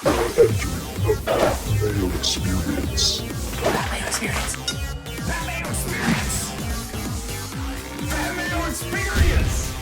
The Mayo Experience. Mayo Experience. Mayo Experience. Mayo Experience.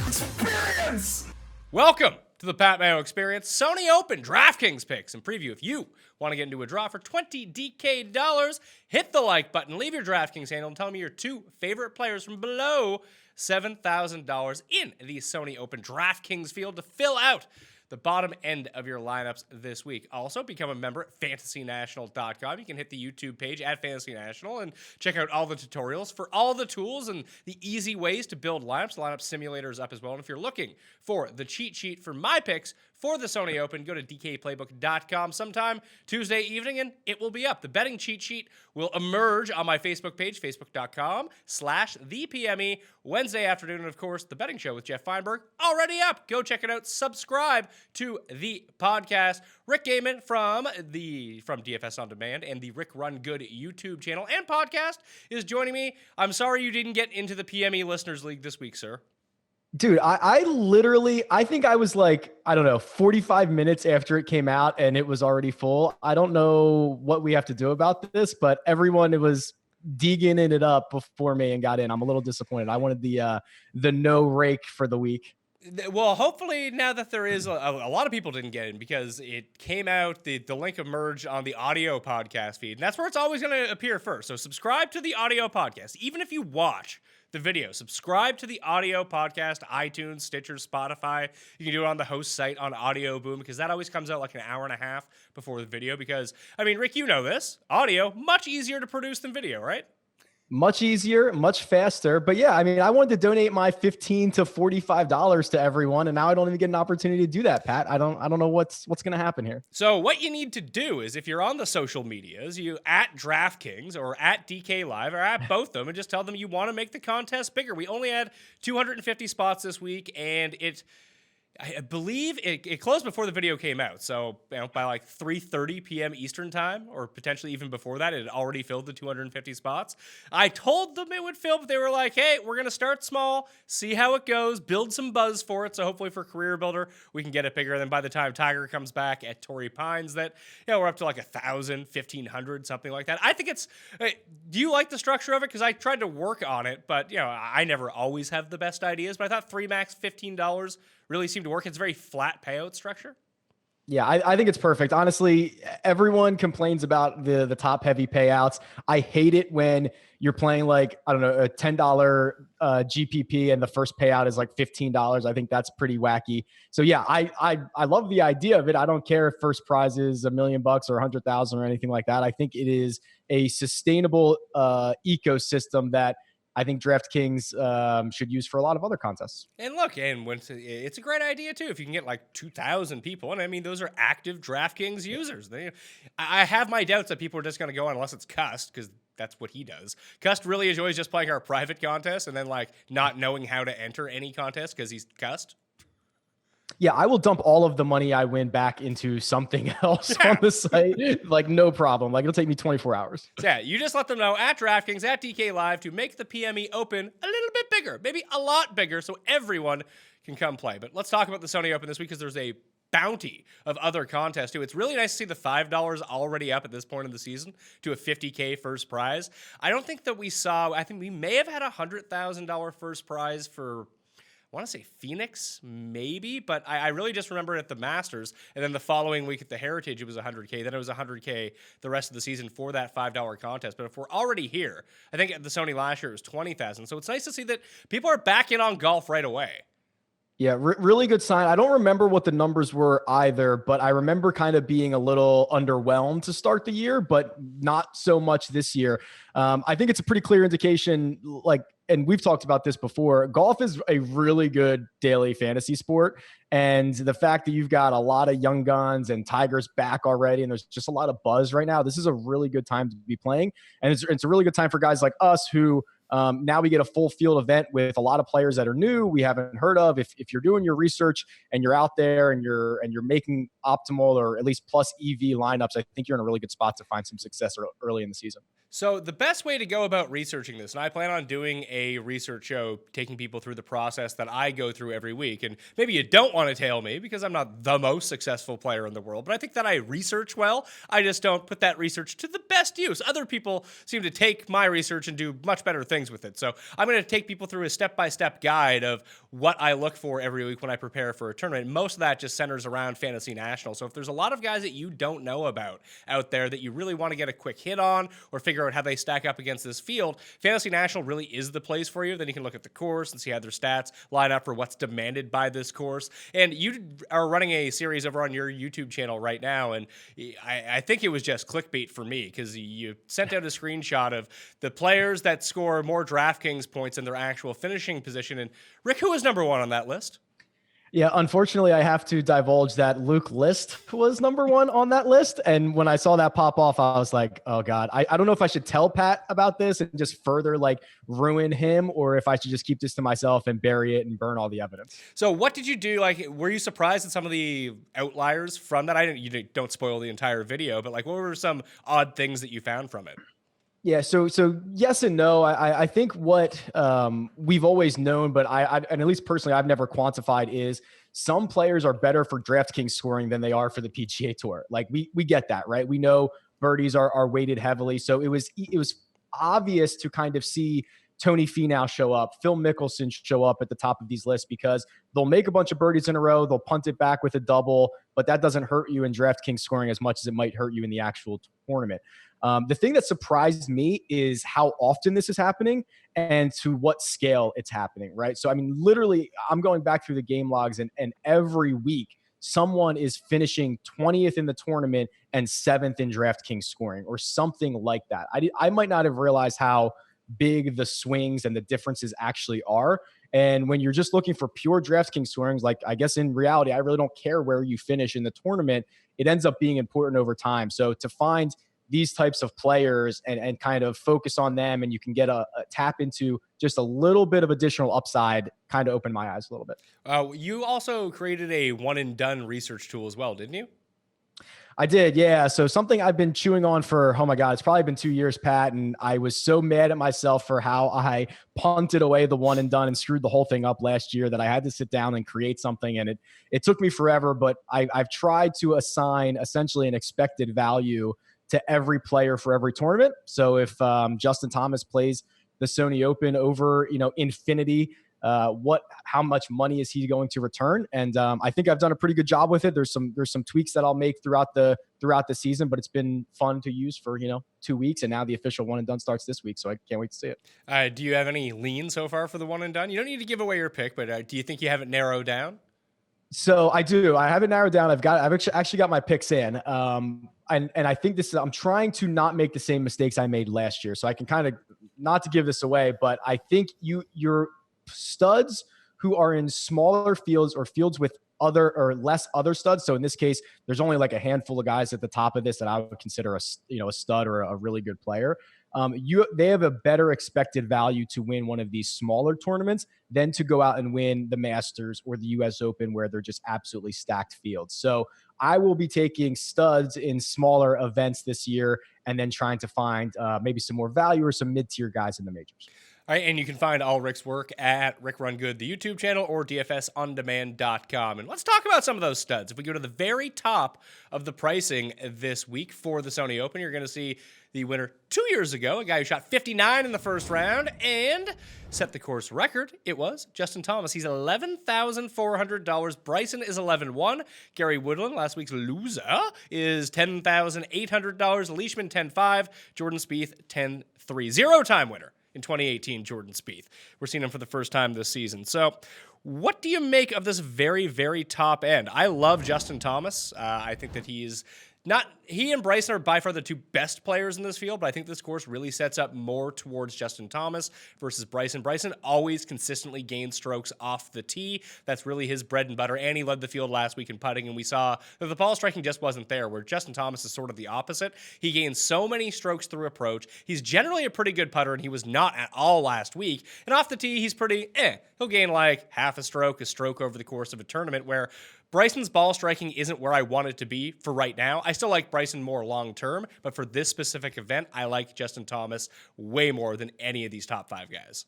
Experience. Welcome to the Pat Mayo Experience. Sony Open DraftKings picks and preview. If you want to get into a draw for $20 DK, hit the like button, leave your DraftKings handle, and tell me your two favorite players from below $7,000 in the Sony Open DraftKings field to fill out the bottom end of your lineups this week. Also, become a member at fantasynational.com. You can hit the YouTube page at Fantasy National and check out all the tutorials for all the tools and the easy ways to build lineups. The lineup simulator is up as well. And if you're looking for the cheat sheet for my picks for the Sony Open, go to dkplaybook.com sometime Tuesday evening, and it will be up. The betting cheat sheet will emerge on my Facebook page, facebook.com/thepme, Wednesday afternoon. And, of course, the betting show with Jeff Feinberg, already up. Go check it out. Subscribe to the podcast. Rick Gehman from DFS On Demand and the Rick Run Good YouTube channel and podcast is joining me. I'm sorry you didn't get into the PME Listeners League this week, sir. Dude, I think I was like, 45 minutes after it came out and it was already full. I don't know what we have to do about this, but everyone was digging it up before me and got in. I'm a little disappointed. I wanted the no rake for the week. Well, hopefully now that there is a lot of people didn't get in because it came out, the link emerged on the audio podcast feed, and that's where it's always going to appear first. So subscribe to the audio podcast. Even if you watch the video, subscribe to the audio podcast, iTunes, Stitcher, Spotify. You can do it on the host site on Audio Boom because that always comes out like an hour and a half before the video because, Rick, you know this. Audio, much easier to produce than video, right? Much easier, much faster. But yeah, I wanted to donate my $15 to $45 to everyone, and now I don't even get an opportunity to do that, Pat. I don't know what's going to happen here. So what you need to do is if you're on the social medias, you at DraftKings or at DK Live or at both of them and just tell them you want to make the contest bigger. We only had 250 spots this week, and I believe it closed before the video came out. So by like 3:30 p.m. Eastern time, or potentially even before that, it had already filled the 250 spots. I told them it would fill, but they were like, hey, we're going to start small, see how it goes, build some buzz for it. So hopefully for Career Builder, we can get it bigger. And then by the time Tiger comes back at Torrey Pines, that we're up to like 1,000, 1,500, something like that. I think it's, do you like the structure of it? Because I tried to work on it, but I never always have the best ideas. But I thought 3 max $15 really seemed to work. It's a very flat payout structure. Yeah, I think it's perfect. Honestly, everyone complains about the top heavy payouts. I hate it when you're playing like, a $10 GPP and the first payout is like $15. I think that's pretty wacky. So yeah, I love the idea of it. I don't care if first prize is $1 million or 100,000 or anything like that. I think it is a sustainable ecosystem that I think DraftKings should use for a lot of other contests. And look, it's a great idea too. If you can get like 2,000 people, and those are active DraftKings users. I have my doubts that people are just going to go on unless it's Cust, because that's what he does. Cust really enjoys just playing our private contest and then like not knowing how to enter any contest because he's Cust. Yeah, I will dump all of the money I win back into something else on the site. Like, no problem. Like, it'll take me 24 hours. Yeah, you just let them know at DraftKings, at DK Live, to make the PME Open a little bit bigger, maybe a lot bigger, so everyone can come play. But let's talk about the Sony Open this week because there's a bounty of other contests, too. It's really nice to see the $5 already up at this point in the season to a $50K first prize. I don't think that I think we may have had a $100,000 first prize for, I want to say Phoenix, maybe, but I really just remember it at the Masters, and then the following week at the Heritage, it was 100K. Then it was 100K the rest of the season for that $5 contest. But if we're already here, I think at the Sony last year it was 20,000. So it's nice to see that people are back in on golf right away. Yeah, really good sign. I don't remember what the numbers were either, but I remember kind of being a little underwhelmed to start the year, but not so much this year. I think it's a pretty clear indication, and we've talked about this before, golf is a really good daily fantasy sport. And the fact that you've got a lot of young guns and Tiger's back already, and there's just a lot of buzz right now, this is a really good time to be playing. And it's a really good time for guys like us who now we get a full field event with a lot of players that are new, we haven't heard of. If you're doing your research and you're out there and you're making optimal or at least plus EV lineups, I think you're in a really good spot to find some success early in the season. So the best way to go about researching this, and I plan on doing a research show, taking people through the process that I go through every week. And maybe you don't want to tail me because I'm not the most successful player in the world, but I think that I research well. I just don't put that research to the best use. Other people seem to take my research and do much better things with it. So I'm going to take people through a step-by-step guide of what I look for every week when I prepare for a tournament. Most of that just centers around Fantasy National. So if there's a lot of guys that you don't know about out there that you really want to get a quick hit on or figure out how they stack up against this field, Fantasy National really is the place for you. Then you can look at the course and see how their stats line up for what's demanded by this course. And you are running a series over on your YouTube channel right now, and I think it was just clickbait for me because you sent out a screenshot of the players that score more DraftKings points in their actual finishing position. And Rick, who was number one on that list? Yeah, unfortunately, I have to divulge that Luke List was number one on that list. And when I saw that pop off, I was like, oh, God, I don't know if I should tell Pat about this and just further ruin him, or if I should just keep this to myself and bury it and burn all the evidence. So what did you do? Were you surprised at some of the outliers from that? You don't spoil the entire video, but what were some odd things that you found from it? Yeah, so yes and no. I think what we've always known, but and at least personally, I've never quantified is some players are better for DraftKings scoring than they are for the PGA Tour. We get that, right? We know birdies are weighted heavily, so it was obvious to kind of see Tony Finau show up, Phil Mickelson show up at the top of these lists because they'll make a bunch of birdies in a row, they'll punt it back with a double, but that doesn't hurt you in DraftKings scoring as much as it might hurt you in the actual tournament. The thing that surprised me is how often this is happening and to what scale it's happening, right? So, I mean, literally, I'm going back through the game logs and every week, someone is finishing 20th in the tournament and 7th in DraftKings scoring or something like that. I might not have realized how big the swings and the differences actually are. And when you're just looking for pure DraftKings scorings, I guess in reality, I really don't care where you finish in the tournament. It ends up being important over time. So to find these types of players and kind of focus on them, and you can get a tap into just a little bit of additional upside, kind of opened my eyes a little bit. You also created a one and done research tool as well, didn't you? I did, yeah. So something I've been chewing on for, oh my God, it's probably been 2 years, Pat. And I was so mad at myself for how I punted away the one and done and screwed the whole thing up last year that I had to sit down and create something. And it took me forever, but I've tried to assign essentially an expected value to every player for every tournament. So if Justin Thomas plays the Sony Open over, infinity, how much money is he going to return? And I think I've done a pretty good job with it. There's some tweaks that I'll make throughout the season, but it's been fun to use for 2 weeks, and now the official one and done starts this week, so I can't wait to see it. Do you have any lean so far for the one and done? You don't need to give away your pick, but do you think you have it narrowed down? So I do. I have it narrowed down. I've actually got my picks in. And I think I'm trying to not make the same mistakes I made last year. So I can kind of, not to give this away, but I think your studs who are in smaller fields or fields with other or less other studs. So in this case, there's only a handful of guys at the top of this that I would consider a stud or a really good player. They have a better expected value to win one of these smaller tournaments than to go out and win the Masters or the US Open, where they're just absolutely stacked fields. So I will be taking studs in smaller events this year and then trying to find maybe some more value or some mid-tier guys in the majors. All right, and you can find all Rick's work at Rick Run Good, the YouTube channel, or DFSOnDemand.com. And let's talk about some of those studs. If we go to the very top of the pricing this week for the Sony Open, you're going to see the winner 2 years ago, a guy who shot 59 in the first round and set the course record. It was Justin Thomas. He's $11,400. Bryson is 11-1. Gary Woodland, last week's loser, is $10,800. Leishman 10-5. Jordan Spieth 10-3. 0-time winner in 2018, Jordan Spieth. We're seeing him for the first time this season. So what do you make of this very, very top end? I love Justin Thomas. I think that he and Bryson are by far the two best players in this field, but I think this course really sets up more towards Justin Thomas versus Bryson. Bryson always consistently gains strokes off the tee. That's really his bread and butter, and he led the field last week in putting, and we saw that the ball striking just wasn't there, where Justin Thomas is sort of the opposite. He gains so many strokes through approach. He's generally a pretty good putter, and he was not at all last week. And off the tee, he's pretty He'll gain half a stroke over the course of a tournament, where Bryson's ball striking isn't where I want it to be for right now. I still like Bryson more long-term, but for this specific event, I like Justin Thomas way more than any of these top 5 guys.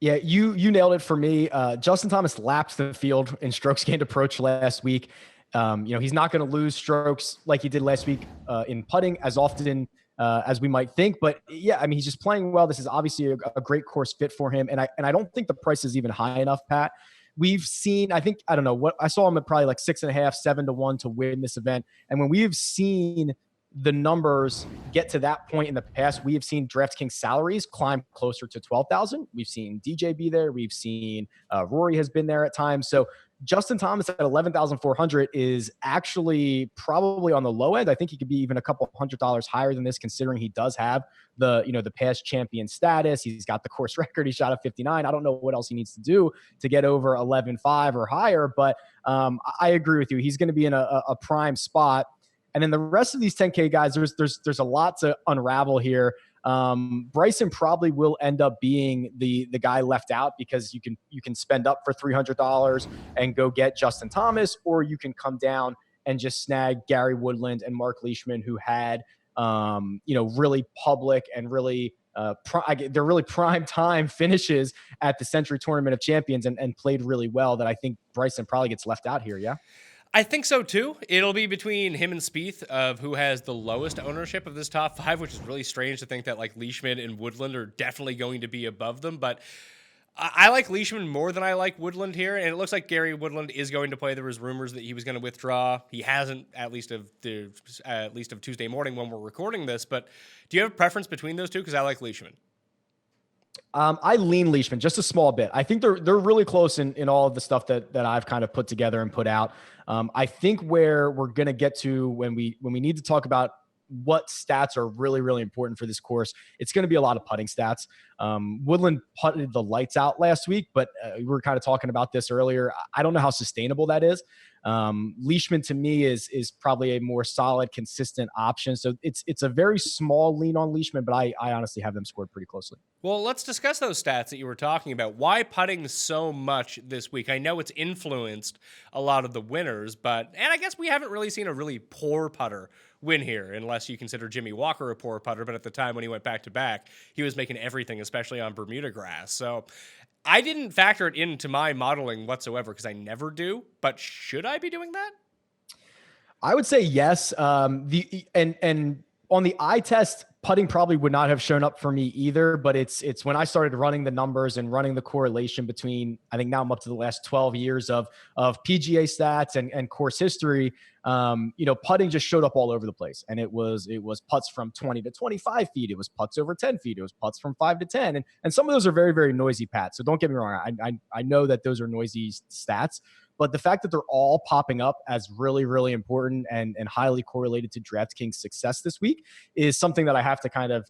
Yeah, you nailed it for me. Justin Thomas lapped the field in strokes gained approach last week. He's not going to lose strokes like he did last week in putting as often as we might think. But yeah, I mean, he's just playing well. This is obviously a great course fit for him. And I don't think the price is even high enough, Pat. We've seen, I don't know what I saw him at probably like 6.5, 7-1 to win this event. And when we've seen the numbers get to that point in the past, we have seen DraftKings salaries climb closer to 12,000. We've seen DJ be there. We've seen Rory has been there at times. So Justin Thomas at 11,400 is actually probably on the low end. I think he could be even a couple $100 higher than this, considering he does have the past champion status. He's got the course record. He shot a 59. I don't know what else he needs to do to get over 11.5 or higher, but I agree with you. He's going to be in a prime spot. And then the rest of these 10K guys, there's a lot to unravel here. Bryson probably will end up being the guy left out, because you can spend up for $300 and go get Justin Thomas, or you can come down and just snag Gary Woodland and Mark Leishman, who had really public and really they're really prime time finishes at the Century Tournament of Champions and played really well, that I think Bryson probably gets left out here. Yeah. I think so too. It'll be between him and Spieth of who has the lowest ownership of this top 5, which is really strange to think that like Leishman and Woodland are definitely going to be above them. But I like Leishman more than I like Woodland here, and it looks like Gary Woodland is going to play. There was rumors that he was going to withdraw. He hasn't, at least of Tuesday morning when we're recording this. But do you have a preference between those two? Because I like Leishman. I lean Leishman just a small bit. I think they're really close in all of the stuff that I've kind of put together and put out. I think where we're going to get to when we need to talk about what stats are really, really important for this course, it's going to be a lot of putting stats. Woodland putted the lights out last week, but we were kind of talking about this earlier. I don't know how sustainable that is. Leishman to me is probably a more solid, consistent option. So it's a very small lean on Leishman, but I honestly have them scored pretty closely. Well, let's discuss those stats that you were talking about. Why putting so much this week? I know it's influenced a lot of the winners, and I guess we haven't really seen a really poor putter win here, unless you consider Jimmy Walker a poor putter. But at the time when he went back-to-back, he was making everything, especially on Bermuda grass. So I didn't factor it into my modeling whatsoever, because I never do. But should I be doing that? I would say yes. And on the eye test, putting probably would not have shown up for me either, but it's when I started running the numbers and running the correlation between, I think now I'm up to the last 12 years of PGA stats and course history. Putting just showed up all over the place, and it was putts from 20 to 25 feet. It was putts over 10 feet. It was putts from 5 to 10. And some of those are very, very noisy, Pat. So don't get me wrong. I know that those are noisy stats, but the fact that they're all popping up as really, really important and highly correlated to DraftKings success this week is something that I have to kind of,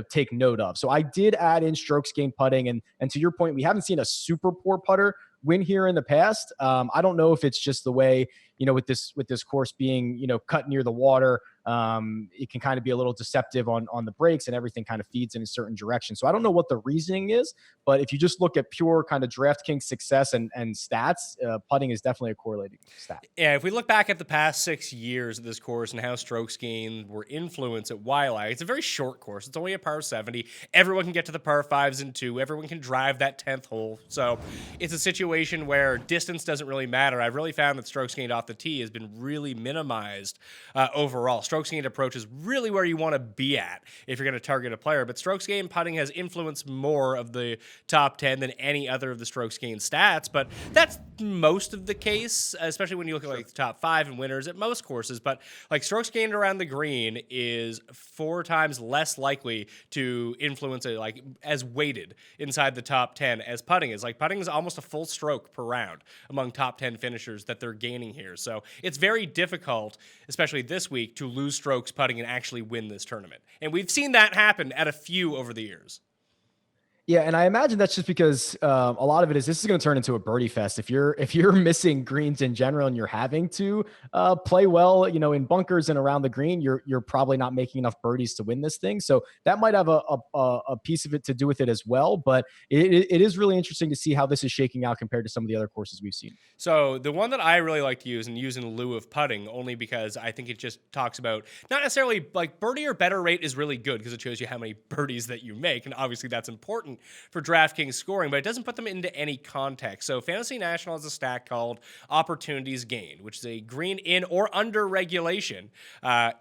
take note of. So I did add in strokes gained putting. And to your point, we haven't seen a super poor putter win here in the past. I don't know if it's just the way, with this course being, cut near the water, it can kind of be a little deceptive on the breaks, and everything kind of feeds in a certain direction. So I don't know what the reasoning is, but if you just look at pure kind of DraftKings success and stats, putting is definitely a correlating stat. Yeah, if we look back at the past 6 years of this course and how strokes gained were influenced at Waialae, it's a very short course. It's only a par 70. Everyone can get to the par 5s and 2. Everyone can drive that 10th hole. So it's a situation where distance doesn't really matter. I've really found that strokes gained off the tee has been really minimized overall. Strokes gained approach is really where you want to be at if you're going to target a player, but strokes gained putting has influenced more of the top 10 than any other of the strokes gained stats, but that's most of the case, especially when you look at like the top 5 and winners at most courses. But like strokes gained around the green is 4 times less likely to influence it, like as weighted inside the top 10 as putting is. Like putting is almost a full stroke per round among top 10 finishers that they're gaining here. So it's very difficult, especially this week, to lose strokes putting and actually win this tournament. And we've seen that happen at a few over the years. Yeah, and I imagine that's just because a lot of it is this is going to turn into a birdie fest. If you're missing greens in general and you're having to play well, in bunkers and around the green, you're probably not making enough birdies to win this thing. So that might have a piece of it to do with it as well. But it is really interesting to see how this is shaking out compared to some of the other courses we've seen. So the one that I really like to use and use in lieu of putting, only because I think it just talks about not necessarily like birdie or better rate is really good because it shows you how many birdies that you make, and obviously that's important for DraftKings scoring, but it doesn't put them into any context. So Fantasy National has a stat called opportunities gained, which is a green in or under regulation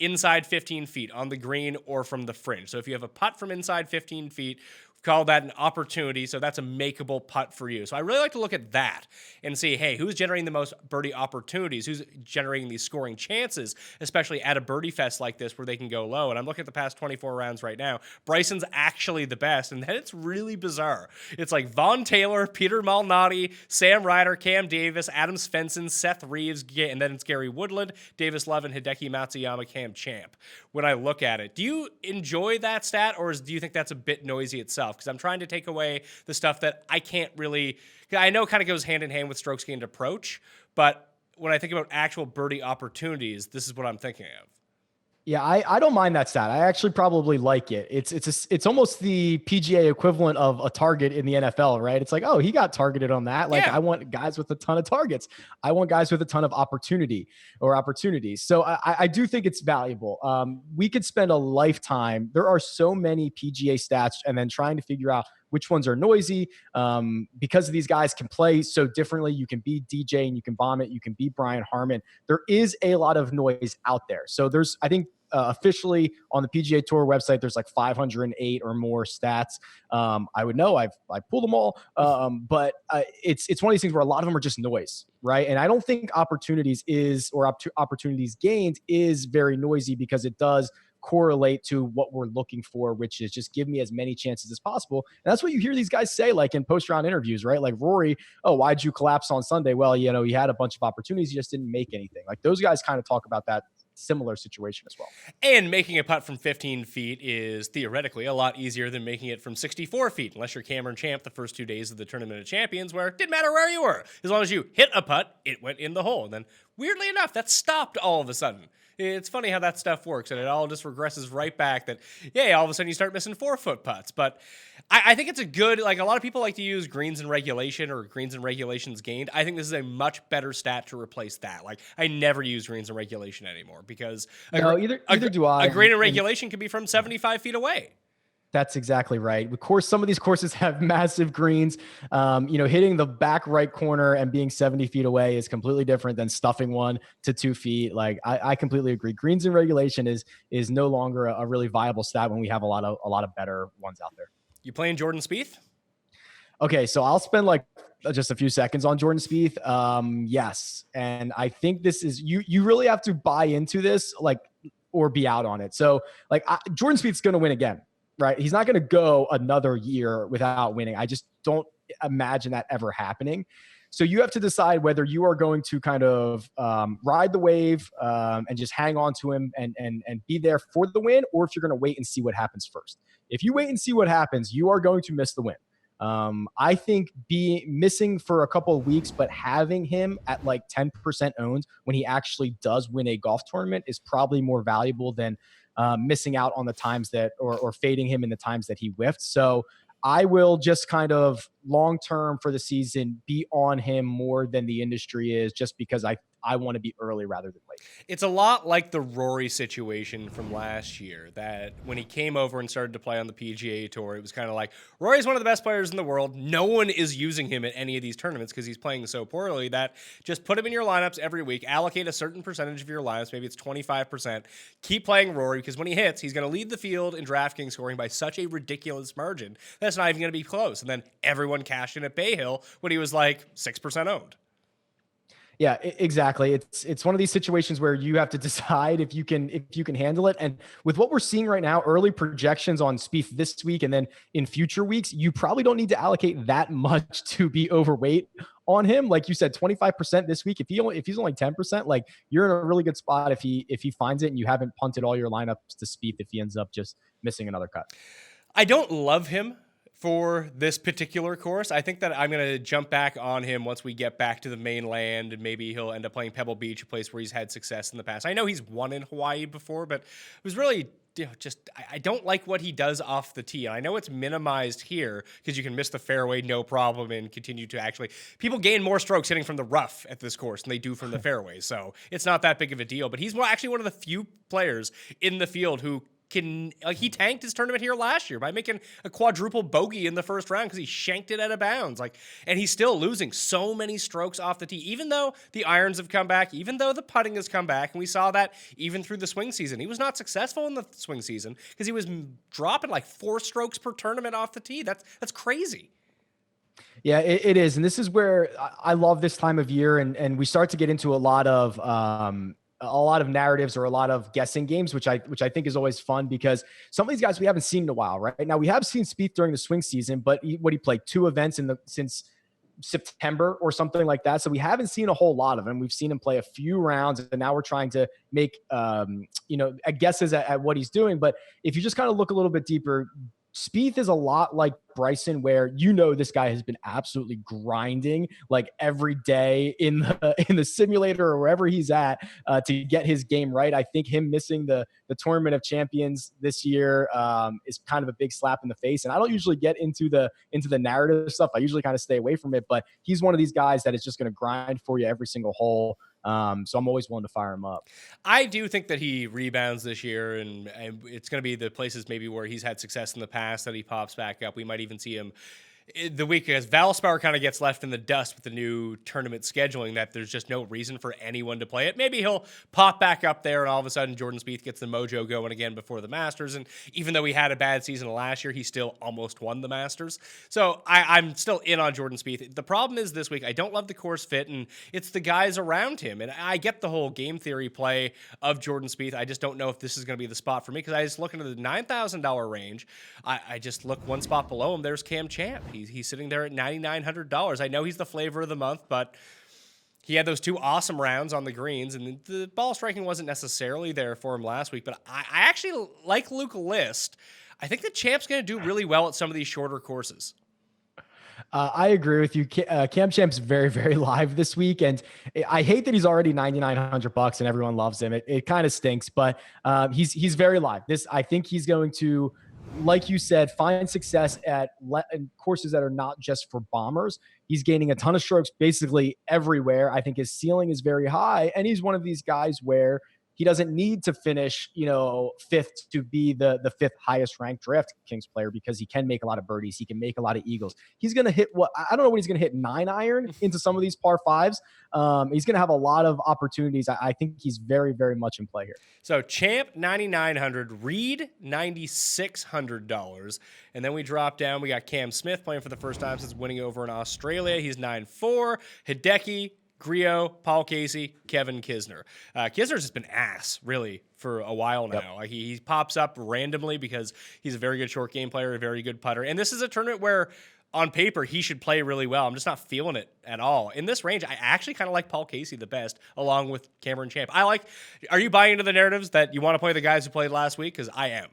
inside 15 feet on the green or from the fringe. So if you have a putt from inside 15 feet, call that an opportunity, so that's a makeable putt for you. So I really like to look at that and see, hey, who's generating the most birdie opportunities? Who's generating these scoring chances, especially at a birdie fest like this where they can go low? And I'm looking at the past 24 rounds right now. Bryson's actually the best, and then it's really bizarre. It's like Vaughn Taylor, Peter Malnati, Sam Ryder, Cam Davis, Adam Svensson, Seth Reeves, and then it's Gary Woodland, Davis Love, and Hideki Matsuyama, Cam Champ. When I look at it, do you enjoy that stat, or do you think that's a bit noisy itself? Because I'm trying to take away the stuff that I can't really, I know kind of goes hand in hand with strokes gained approach, but when I think about actual birdie opportunities, this is what I'm thinking of. Yeah, I don't mind that stat. I actually probably like it. It's almost the PGA equivalent of a target in the NFL, right? It's like, oh, he got targeted on that. Like, yeah. I want guys with a ton of targets. I want guys with a ton of opportunities. So I do think it's valuable. We could spend a lifetime. There are so many PGA stats, and then trying to figure out which ones are noisy because these guys can play so differently. You can be DJ and you can bomb it. You can be Brian Harman. There is a lot of noise out there. So there's, I think, officially on the PGA Tour website, there's like 508 or more stats. I would know I pulled them all, but it's one of these things where a lot of them are just noise, right? And I don't think opportunities gained is very noisy because it does correlate to what we're looking for, which is just give me as many chances as possible. And that's what you hear these guys say, like in post-round interviews, right? Like Rory, oh, why'd you collapse on Sunday? Well, he had a bunch of opportunities. He just didn't make anything. Like those guys kind of talk about that similar situation as well. And making a putt from 15 feet is theoretically a lot easier than making it from 64 feet, unless you're Cameron Champ the first 2 days of the Tournament of Champions, where it didn't matter where you were. As long as you hit a putt, it went in the hole. And then, weirdly enough, that stopped all of a sudden. It's funny how that stuff works, and it all just regresses right back that, yeah, all of a sudden you start missing 4-foot putts. But I think it's a good, like a lot of people like to use greens in regulation or greens and regulations gained. I think this is a much better stat to replace that. Like I never use greens in regulation anymore because either do I. A green in regulation can be from 75 feet away. That's exactly right. Of course, some of these courses have massive greens. Hitting the back right corner and being 70 feet away is completely different than stuffing one to 2 feet. Like I completely agree. Greens in regulation is no longer a really viable stat when we have a lot of better ones out there. You playing Jordan Spieth? Okay, so I'll spend like just a few seconds on Jordan Spieth. Yes, and I think this is you really have to buy into this, like, or be out on it. So like Jordan Spieth's going to win again. Right. He's not going to go another year without winning. I just don't imagine that ever happening. So you have to decide whether you are going to kind of ride the wave and just hang on to him and be there for the win, or if you're going to wait and see what happens first. If you wait and see what happens, you are going to miss the win. I think missing for a couple of weeks, but having him at like 10% owned when he actually does win a golf tournament is probably more valuable than missing out on the times that or fading him in the times that he whiffed. So I will just kind of long-term for the season be on him more than the industry is, just because I want to be early rather than late. It's a lot like the Rory situation from last year, that when he came over and started to play on the PGA Tour, it was kind of like, Rory's one of the best players in the world. No one is using him at any of these tournaments because he's playing so poorly, that just put him in your lineups every week, allocate a certain percentage of your lineups, maybe it's 25%, keep playing Rory, because when he hits, he's going to lead the field in DraftKings scoring by such a ridiculous margin that's not even going to be close. And then everyone cashed in at Bay Hill when he was like 6% owned. Yeah, exactly. It's one of these situations where you have to decide if you can handle it. And with what we're seeing right now, early projections on Spieth this week and then in future weeks, you probably don't need to allocate that much to be overweight on him. Like you said, 25% this week. If he's only 10%, like you're in a really good spot if he finds it and you haven't punted all your lineups to Spieth if he ends up just missing another cut. I don't love him for this particular course. I think that I'm going to jump back on him once we get back to the mainland, and maybe he'll end up playing Pebble Beach, a place where he's had success in the past. I know he's won in Hawaii before, but it was really just I don't like what he does off the tee. And I know it's minimized here because you can miss the fairway no problem and continue to actually people gain more strokes hitting from the rough at this course than they do from the fairway. So it's not that big of a deal. But he's actually one of the few players in the field who can he tanked his tournament here last year by making a quadruple bogey in the first round because he shanked it out of bounds. And he's still losing so many strokes off the tee, even though the irons have come back, even though the putting has come back, and we saw that even through the swing season. He was not successful in the swing season because he was dropping like 4 strokes per tournament off the tee. That's crazy. Yeah, it is, and this is where I love this time of year, and we start to get into a lot of narratives or a lot of guessing games, which I think is always fun because some of these guys we haven't seen in a while, right? Now we have seen Spieth during the swing season, but he played 2 events since September or something like that. So we haven't seen a whole lot of him. We've seen him play a few rounds, and now we're trying to make guesses at what he's doing. But if you just kind of look a little bit deeper, Spieth is a lot like Bryson, where this guy has been absolutely grinding like every day in the simulator or wherever he's at to get his game right. I think him missing the Tournament of Champions this year is kind of a big slap in the face. And I don't usually get into the narrative stuff. I usually kind of stay away from it. But he's one of these guys that is just going to grind for you every single hole. So I'm always willing to fire him up. I do think that he rebounds this year, and it's going to be the places maybe where he's had success in the past that he pops back up. We might even see him the week as Valspar kind of gets left in the dust with the new tournament scheduling, that there's just no reason for anyone to play it. Maybe he'll pop back up there, and all of a sudden Jordan Spieth gets the mojo going again before the Masters. And even though he had a bad season last year, he still almost won the Masters. So I'm still in on Jordan Spieth. The problem is this week, I don't love the course fit, and it's the guys around him. And I get the whole game theory play of Jordan Spieth. I just don't know if this is going to be the spot for me, because I just look into the $9,000 range. I just look one spot below him. There's Cam Champ. He's sitting there at $9,900. I know he's the flavor of the month, but he had those 2 awesome rounds on the greens, and the ball striking wasn't necessarily there for him last week. But I actually like Luke List. I think the Champ's going to do really well at some of these shorter courses. I agree with you. Cam Champ's very, very live this week, and I hate that he's already $9,900 and everyone loves him. It kind of stinks, but he's very live. I think he's going to, like you said, find success at courses that are not just for bombers. He's gaining a ton of strokes basically everywhere. I think his ceiling is very high, and he's one of these guys where he doesn't need to finish, 5th to be the 5th highest ranked DraftKings player, because he can make a lot of birdies. He can make a lot of eagles. He's going to hit I don't know when he's going to hit 9 iron into some of these par 5s. He's going to have a lot of opportunities. I think he's very, very much in play here. So Champ, $9,900, Reed, $9,600. And then we drop down. We got Cam Smith playing for the first time since winning over in Australia. He's 9,400. Hideki, Griot, Paul Casey, Kevin Kisner. Kisner's just been ass, really, for a while now. Yep. He pops up randomly because he's a very good short game player, a very good putter. And this is a tournament where, on paper, he should play really well. I'm just not feeling it at all. In this range, I actually kind of like Paul Casey the best, along with Cameron Champ. Are you buying into the narratives that you want to play the guys who played last week? Because I am.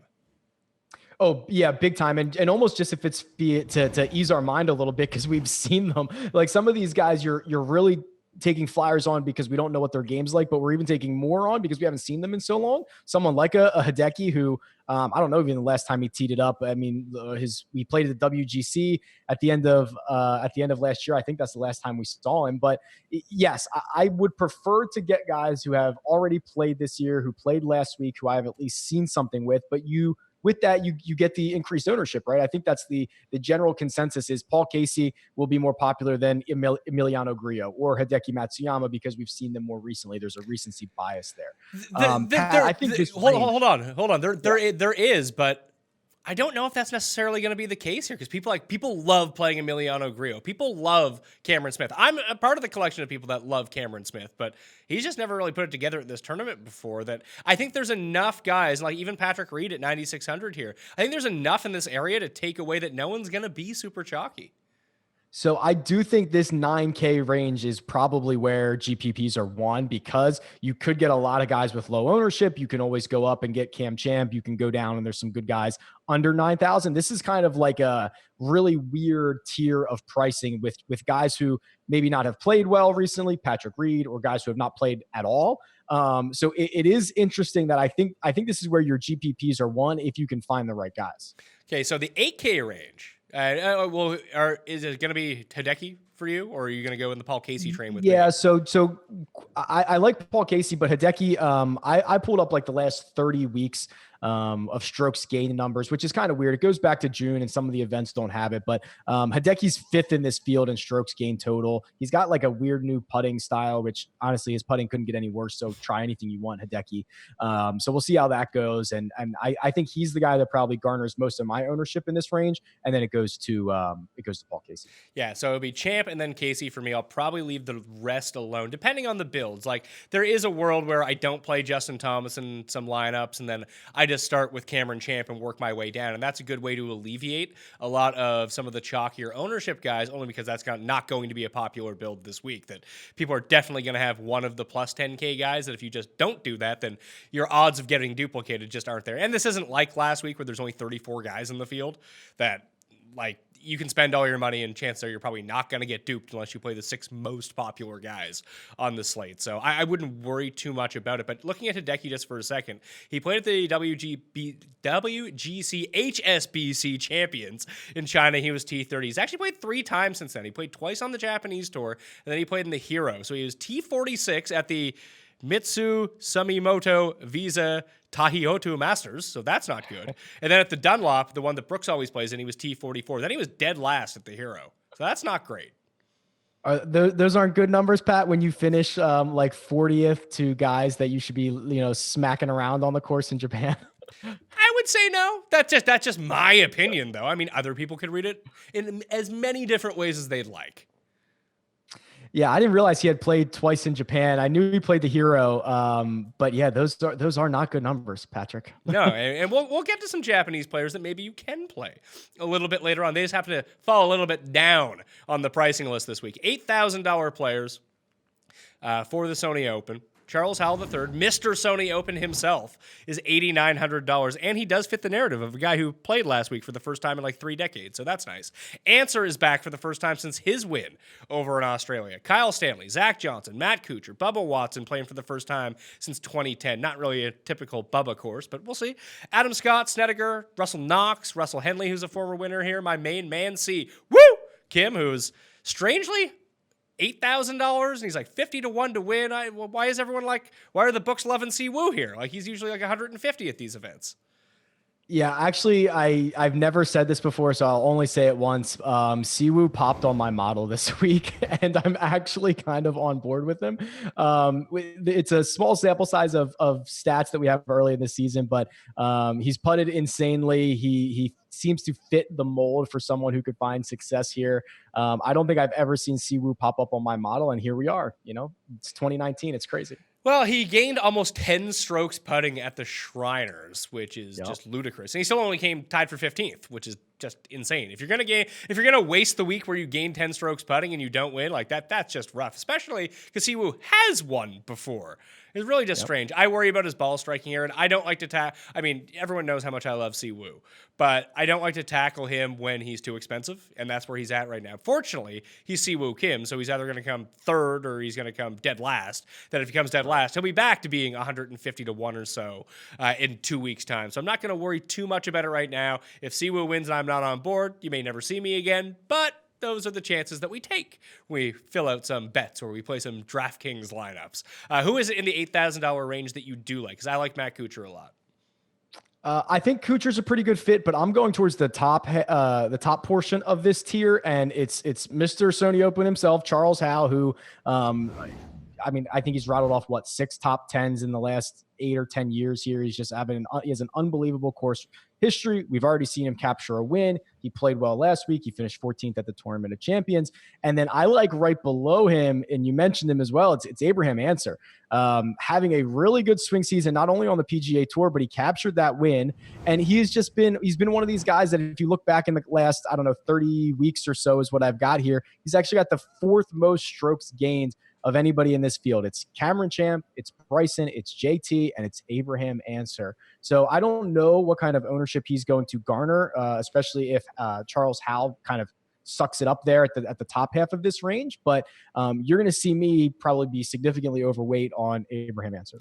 Oh, yeah, big time. And almost just if it's to ease our mind a little bit, because we've seen them. Like some of these guys, you're really taking flyers on because we don't know what their game's like, but we're even taking more on because we haven't seen them in so long. Someone like a Hideki who, I don't know even the last time he teed it up. I mean, we played at the WGC at the end of last year. I think that's the last time we saw him. But yes, I would prefer to get guys who have already played this year, who played last week, who I have at least seen something with. But with that, you get the increased ownership, right? I think that's the general consensus is Paul Casey will be more popular than Emiliano Grillo or Hideki Matsuyama because we've seen them more recently. There's a recency bias there. I think hold on. There is, but I don't know if that's necessarily going to be the case here, because people love playing Emiliano Grillo. People love Cameron Smith. I'm a part of the collection of people that love Cameron Smith, but he's just never really put it together at this tournament before. That I think there's enough guys, like even Patrick Reed at 9,600 here. I think there's enough in this area to take away that no one's going to be super chalky. So I do think this 9K range is probably where GPPs are won, because you could get a lot of guys with low ownership. You can always go up and get Cam Champ. You can go down and there's some good guys under 9,000. This is kind of like a really weird tier of pricing with guys who maybe not have played well recently, Patrick Reed, or guys who have not played at all. So it is interesting that I think this is where your GPPs are won if you can find the right guys. Okay, so the 8K range. Is it going to be Hideki for you, or are you going to go in the Paul Casey train with me? Yeah, so I like Paul Casey, but Hideki, I pulled up like the last 30 weeks of strokes gained numbers, which is kind of weird. It goes back to June and some of the events don't have it, but Hideki's 5th in this field in strokes gained total. He's got like a weird new putting style, which honestly his putting couldn't get any worse. So try anything you want, Hideki. So we'll see how that goes. And I think he's the guy that probably garners most of my ownership in this range. And then it goes to Paul Casey. Yeah. So it'll be Champ and then Casey for me. I'll probably leave the rest alone, depending on the builds. Like there is a world where I don't play Justin Thomas in some lineups, and then I just start with Cameron Champ and work my way down. And that's a good way to alleviate a lot of some of the chalkier ownership guys, only because that's not going to be a popular build this week. That people are definitely going to have one of the plus 10K guys that if you just don't do that, then your odds of getting duplicated just aren't there. And this isn't like last week where there's only 34 guys in the field that like you can spend all your money and chances are you're probably not going to get duped unless you play the 6 most popular guys on the slate. So I wouldn't worry too much about it. But looking at Hideki just for a second, he played at the WGC HSBC Champions in China. He was T30. He's actually played 3 times since then. He played twice on the Japanese tour, and then he played in the Hero. So he was T46 at the Mitsu Sumimoto Visa Taihyoto Masters, so that's not good. And then at the Dunlop, the one that Brooks always plays in, he was T44. Then he was dead last at the Hero. So that's not great. Those aren't good numbers, Pat, when you finish like 40th to guys that you should be, smacking around on the course in Japan. I would say no. That's just my opinion, though. I mean, other people could read it in as many different ways as they'd like. Yeah, I didn't realize he had played twice in Japan. I knew he played the Hero, but yeah, those are not good numbers, Patrick. No, and we'll get to some Japanese players that maybe you can play a little bit later on. They just have to fall a little bit down on the pricing list this week. $8,000 players for the Sony Open. Charles Howell III, Mr. Sony Open himself, is $8,900, and he does fit the narrative of a guy who played last week for the first time in like 3 decades, so that's nice. Answer is back for the first time since his win over in Australia. Kyle Stanley, Zach Johnson, Matt Kuchar, Bubba Watson playing for the first time since 2010. Not really a typical Bubba course, but we'll see. Adam Scott, Snedeker, Russell Knox, Russell Henley, who's a former winner here, my main man C. Woo! Kim, who's strangely $8,000, and he's like 50 to 1 to win. Why is everyone like? Why are the books loving Siwoo here? Like he's usually like 150 at these events. Yeah, actually, I've never said this before, so I'll only say it once. Siwoo popped on my model this week, and I'm actually kind of on board with him. It's a small sample size of stats that we have early in the season, but he's putted insanely. He seems to fit the mold for someone who could find success here. I don't think I've ever seen Siwoo pop up on my model, and here we are. It's 2019. It's crazy. Well, he gained almost 10 strokes putting at the Shriners, which is just ludicrous. And he still only came tied for 15th, which is just insane. If you're gonna waste the week where you gain 10 strokes putting and you don't win, like that's just rough. Especially because Siwoo has won before. It's really just strange. I worry about his ball striking here, and I don't like to tackle. I mean, everyone knows how much I love Siwoo, but I don't like to tackle him when he's too expensive, and that's where he's at right now. Fortunately, he's Siwoo Kim, so he's either going to come third or he's going to come dead last. That if he comes dead last, he'll be back to being 150 to 1 or so in 2 weeks' time. So I'm not going to worry too much about it right now. If Siwoo wins and I'm not on board, you may never see me again, but those are the chances that we take. We fill out some bets or we play some DraftKings lineups. Who is it in the $8,000 range that you do like? Because I like Matt Kuchar a lot. I think Kuchar's a pretty good fit, but I'm going towards the top portion of this tier, and it's Mr. Sony Open himself, Charles Howell, who, I think he's rattled off 6 top 10s in the last 8 or 10 years here. He's just he has an unbelievable course history. We've already seen him capture a win. He played well last week. He finished 14th at the Tournament of Champions. And then I like right below him, and you mentioned him as well, it's Abraham Answer. Having a really good swing season, not only on the PGA Tour, but he captured that win. And he's been one of these guys that if you look back in the last, 30 weeks or so is what I've got here, he's actually got the 4th most strokes gained of anybody in this field. It's Cameron Champ, it's Bryson, it's JT, and it's Abraham Answer. So I don't know what kind of ownership he's going to garner, especially if Charles Howell kind of sucks it up there at the top half of this range. But you're going to see me probably be significantly overweight on Abraham Answer.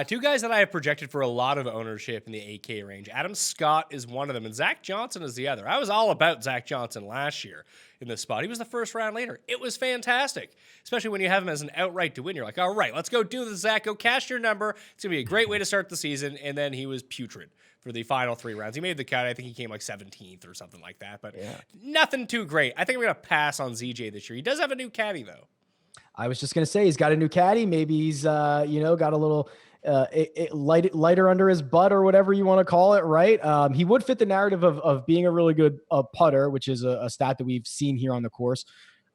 Two guys that I have projected for a lot of ownership in the 8K range. Adam Scott is one of them, and Zach Johnson is the other. I was all about Zach Johnson last year in this spot. He was the first round leader. It was fantastic, especially when you have him as an outright to win. You're like, all right, let's go do this, Zach. Go cash your number. It's going to be a great way to start the season. And then he was putrid for the final 3 rounds. He made the cut. I think he came like 17th or something like that, but nothing too great. I think I'm going to pass on ZJ this year. He does have a new caddy, though. I was just going to say he's got a new caddy. Maybe he's, got a little lighter under his butt or whatever you want to call it, right? He would fit the narrative of being a really good putter, which is a stat that we've seen here on the course.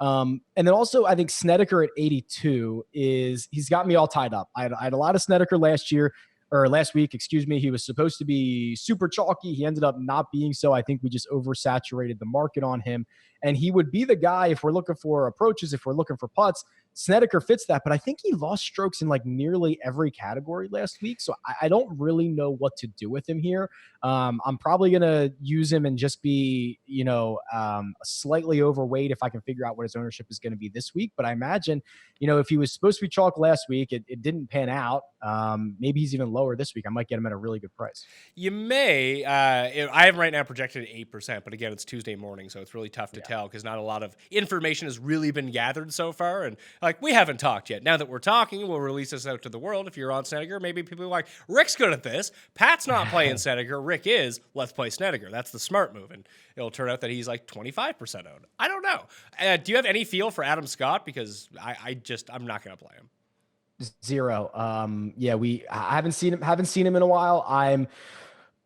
And then also I think Snedeker at 82 he's got me all tied up. I had a lot of Snedeker last week, He was supposed to be super chalky. He ended up not being so. I think we just oversaturated the market on him. And he would be the guy if we're looking for approaches, if we're looking for putts. Snedeker fits that, but I think he lost strokes in like nearly every category last week. So I don't really know what to do with him here. I'm probably going to use him and just be, slightly overweight if I can figure out what his ownership is going to be this week. But I imagine, if he was supposed to be chalk last week, it didn't pan out. Maybe he's even lower this week. I might get him at a really good price. You may. I have right now projected at 8%, but again, it's Tuesday morning, so it's really tough to tell because not a lot of information has really been gathered so far. And we haven't talked yet. Now that we're talking, we'll release this out to the world. If you're on Snedeker, maybe people are like, Rick's good at this. Pat's not playing Snedeker. Rick is. Let's play Snedeker. That's the smart move. And it'll turn out that he's like 25% owned. I don't know. Do you have any feel for Adam Scott? Because I'm not going to play him. Zero. I haven't seen him in a while. I'm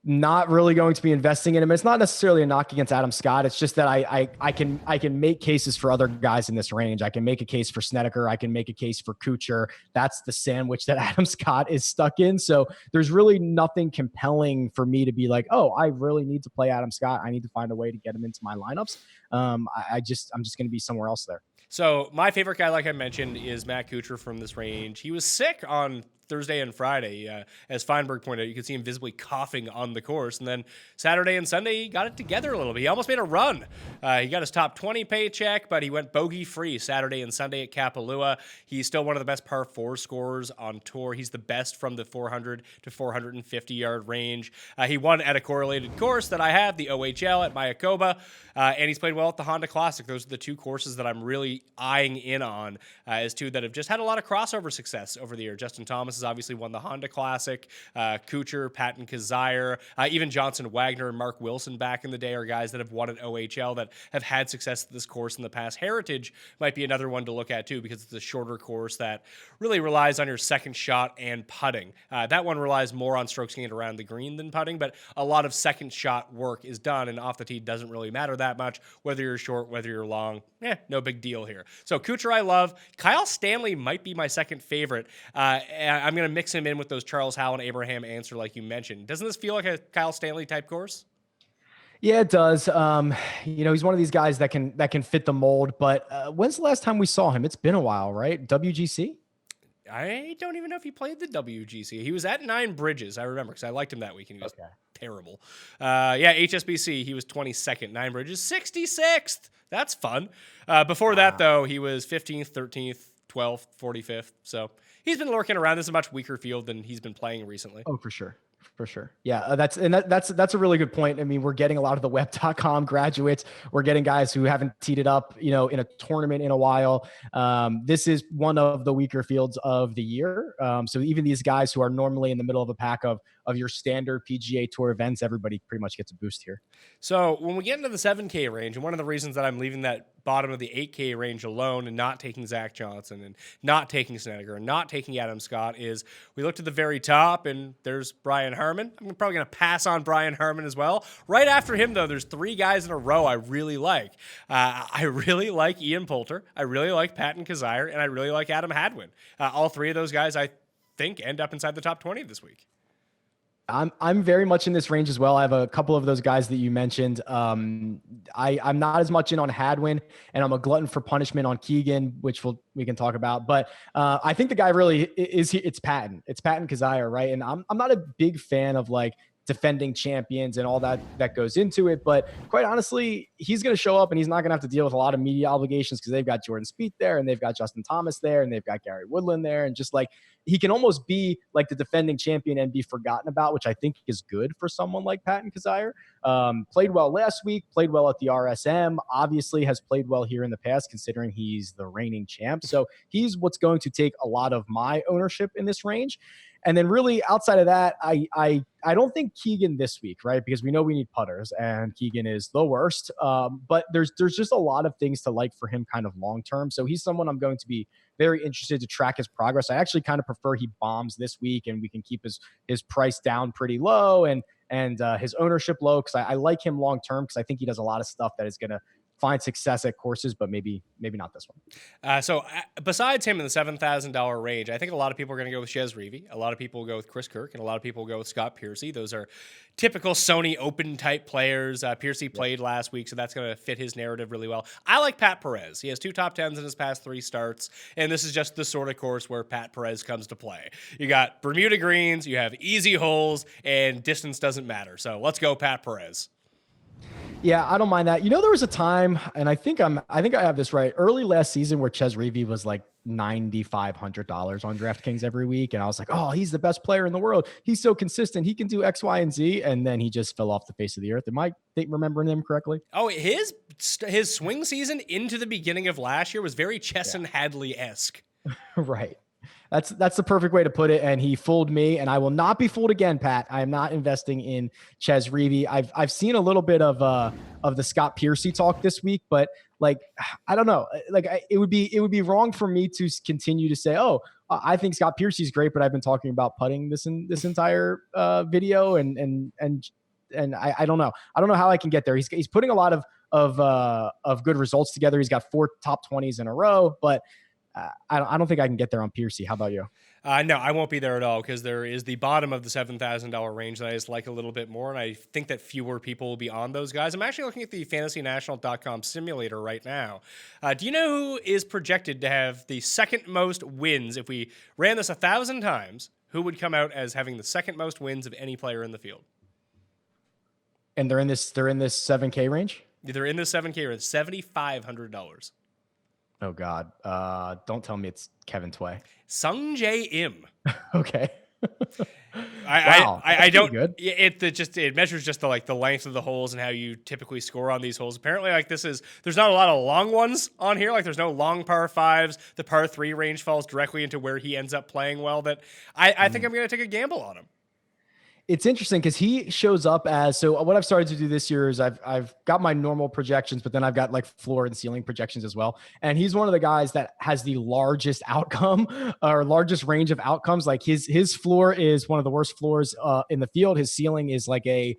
not really going to be investing in him. It's not necessarily a knock against Adam Scott. It's just that I can make cases for other guys in this range. I can make a case for Snedeker. I can make a case for Kuchar. That's the sandwich that Adam Scott is stuck in. So there's really nothing compelling for me to be like, oh, I really need to play Adam Scott. I need to find a way to get him into my lineups. I'm just going to be somewhere else there. So my favorite guy, like I mentioned, is Matt Kuchar from this range. He was sick on Thursday and Friday. As Feinberg pointed out, you could see him visibly coughing on the course. And then Saturday and Sunday, he got it together a little bit. He almost made a run. He got his top 20 paycheck, but he went bogey-free Saturday and Sunday at Kapalua. He's still one of the best par 4 scorers on tour. He's the best from the 400 to 450-yard range. He won at a correlated course that I have, the OHL at Mayakoba, and he's played well at the Honda Classic. Those are the 2 courses that I'm really eyeing in on as 2 that have just had a lot of crossover success over the year. Justin Thomas has obviously won the Honda Classic. Kuchar, Patton Kazire, even Johnson Wagner and Mark Wilson back in the day are guys that have won at OHL that have had success at this course in the past. Heritage might be another one to look at too because it's a shorter course that really relies on your second shot and putting. That one relies more on strokes gained around the green than putting, but a lot of second shot work is done, and off the tee doesn't really matter that much, whether you're short, whether you're long. No big deal here. So Kuchar I love. Kyle Stanley might be my second favorite. I'm going to mix him in with those Charles Howell and Abraham Answer like you mentioned. Doesn't this feel like a Kyle Stanley type course? Yeah, it does. He's one of these guys that can fit the mold, but when's the last time we saw him? It's been a while, right? WGC? I don't even know if he played the WGC. He was at 9 Bridges, I remember, because I liked him that week, and he was terrible. HSBC, he was 22nd. 9 Bridges, 66th. That's fun. Before that, though, he was 15th, 13th, 12th, 45th. So he's been lurking around. This is a much weaker field than he's been playing recently. Oh, for sure. For sure. Yeah, that's a really good point. I mean, we're getting a lot of the web.com graduates. We're getting guys who haven't teed it up, in a tournament in a while. This is one of the weaker fields of the year. So even these guys who are normally in the middle of a pack of your standard PGA Tour events, everybody pretty much gets a boost here. So when we get into the 7K range, and one of the reasons that I'm leaving that bottom of the 8K range alone and not taking Zach Johnson and not taking Snedeker and not taking Adam Scott is we look to the very top and there's Brian Harman. I'm probably going to pass on Brian Harman as well. Right after him, though, there's 3 guys in a row I really like. I really like Ian Poulter. I really like Patton Kizzire, and I really like Adam Hadwin. All 3 of those guys, I think, end up inside the top 20 this week. I'm very much in this range as well. I have a couple of those guys that you mentioned. I'm not as much in on Hadwin, and I'm a glutton for punishment on Keegan, which we can talk about. But I think the guy really is it's Patton. It's Patton Kizzire, right? And I'm not a big fan of like defending champions and all that goes into it. But quite honestly, he's going to show up and he's not going to have to deal with a lot of media obligations because they've got Jordan Spieth there and they've got Justin Thomas there and they've got Gary Woodland there. And just like, he can almost be like the defending champion and be forgotten about, which I think is good for someone like Patton Kizzire. Played well last week, played well at the RSM, obviously has played well here in the past, considering he's the reigning champ. So he's what's going to take a lot of my ownership in this range. And then really outside of that, I don't think Keegan this week, right? Because we know we need putters and Keegan is the worst. But there's just a lot of things to like for him kind of long-term. So he's someone I'm going to be very interested to track his progress. I actually kind of prefer he bombs this week and we can keep his price down pretty low and his ownership low. Cause I like him long-term because I think he does a lot of stuff that is going to find success at courses, but maybe not this one. So besides him in the $7,000 range, I think a lot of people are going to go with Chez Reavie. A lot of people will go with Chris Kirk, and a lot of people will go with Scott Piercy. Those are typical Sony Open type players. Piercy played last week, so that's going to fit his narrative really well. I like Pat Perez. He has 2 top 10s in his past 3 starts, and this is just the sort of course where Pat Perez comes to play. You got Bermuda greens, you have easy holes, and distance doesn't matter. So let's go Pat Perez. Yeah, I don't mind that. You know, there was a time, and I think I have this right, early last season where Chez Reavie was like $9,500 on DraftKings every week. And I was like, oh, he's the best player in the world. He's so consistent. He can do X, Y, and Z. And then he just fell off the face of the earth. Am I remembering him correctly? Oh, his swing season into the beginning of last year was very Chesson Hadley-esque. Right. That's the perfect way to put it. And he fooled me, and I will not be fooled again, Pat. I am not investing in Chez Reavie. I've seen a little bit of the Scott Piercy talk this week, but like, I don't know, like it would be wrong for me to continue to say, oh, I think Scott Piercy's great, but I've been talking about putting this entire video and I don't know. I don't know how I can get there. He's putting a lot of good results together. He's got 4 top 20s in a row, but I don't think I can get there on Piercy. How about you? No, I won't be there at all because there is the bottom of the $7,000 range that I just like a little bit more, and I think that fewer people will be on those guys. I'm actually looking at the FantasyNational.com simulator right now. Do you know who is projected to have the second most wins? If we ran this 1,000 times, who would come out as having the second most wins of any player in the field? And they're in this 7K range? They're in the 7K range, $7,500. Oh God. Don't tell me it's Kevin Tway. Sung Jae Im. Okay. I don't. Good. It measures just the length of the holes and how you typically score on these holes. Apparently, there's not a lot of long ones on here. Like there's no long par 5s. The par 3 range falls directly into where he ends up playing well. That I think I'm going to take a gamble on him. It's interesting because he shows up so what I've started to do this year is I've got my normal projections, but then I've got like floor and ceiling projections as well. And he's one of the guys that has the largest outcome or largest range of outcomes. Like his floor is one of the worst floors in the field. His ceiling is like a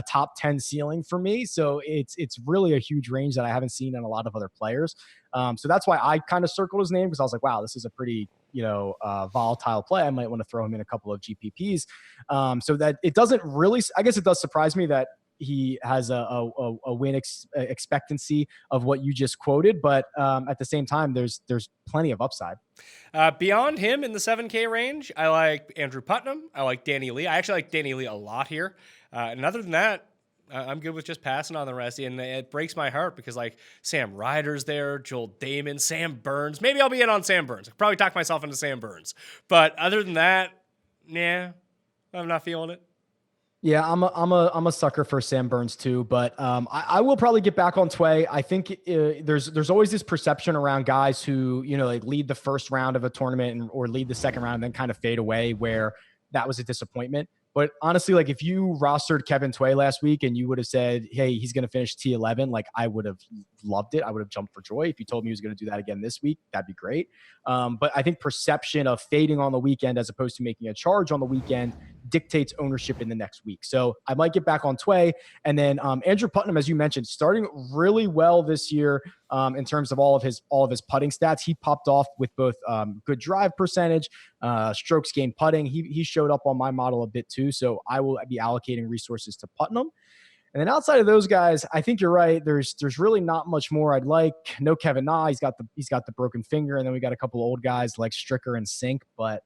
top 10 ceiling for me. So it's really a huge range that I haven't seen in a lot of other players. So that's why I kind of circled his name because I was like, wow, this is a pretty volatile play. I might want to throw him in a couple of GPPs. So that it doesn't really, I guess it does surprise me that he has a win expectancy of what you just quoted, but at the same time, there's plenty of upside. Beyond him in the 7K range, I like Andrew Putnam. I like Danny Lee. I actually like Danny Lee a lot here. And other than that, I'm good with just passing on the rest. And it breaks my heart because like Sam Ryder's there, Joel Damon, Sam Burns. Maybe I'll be in on Sam Burns. I could probably talk myself into Sam Burns. But other than that, nah, I'm not feeling it. Yeah, I'm a sucker for Sam Burns too, but I will probably get back on Tway. I think there's always this perception around guys who like lead the first round of a tournament or lead the second round and then kind of fade away where that was a disappointment. But honestly, like if you rostered Kevin Tway last week and you would have said, hey, he's going to finish T11, like I would have loved it. I would have jumped for joy. If you told me he was going to do that again this week, that'd be great. But I think perception of fading on the weekend as opposed to making a charge on the weekend dictates ownership in the next week. So I might get back on Tway. And then Andrew Putnam, as you mentioned, starting really well this year in terms of all of his putting stats. He popped off with both good drive percentage, strokes gained putting. He showed up on my model a bit too. So I will be allocating resources to Putnam. And then outside of those guys, I think you're right. There's really not much more I'd like. No Kevin Na, he's got the broken finger, and then we got a couple of old guys like Stricker and Sink, but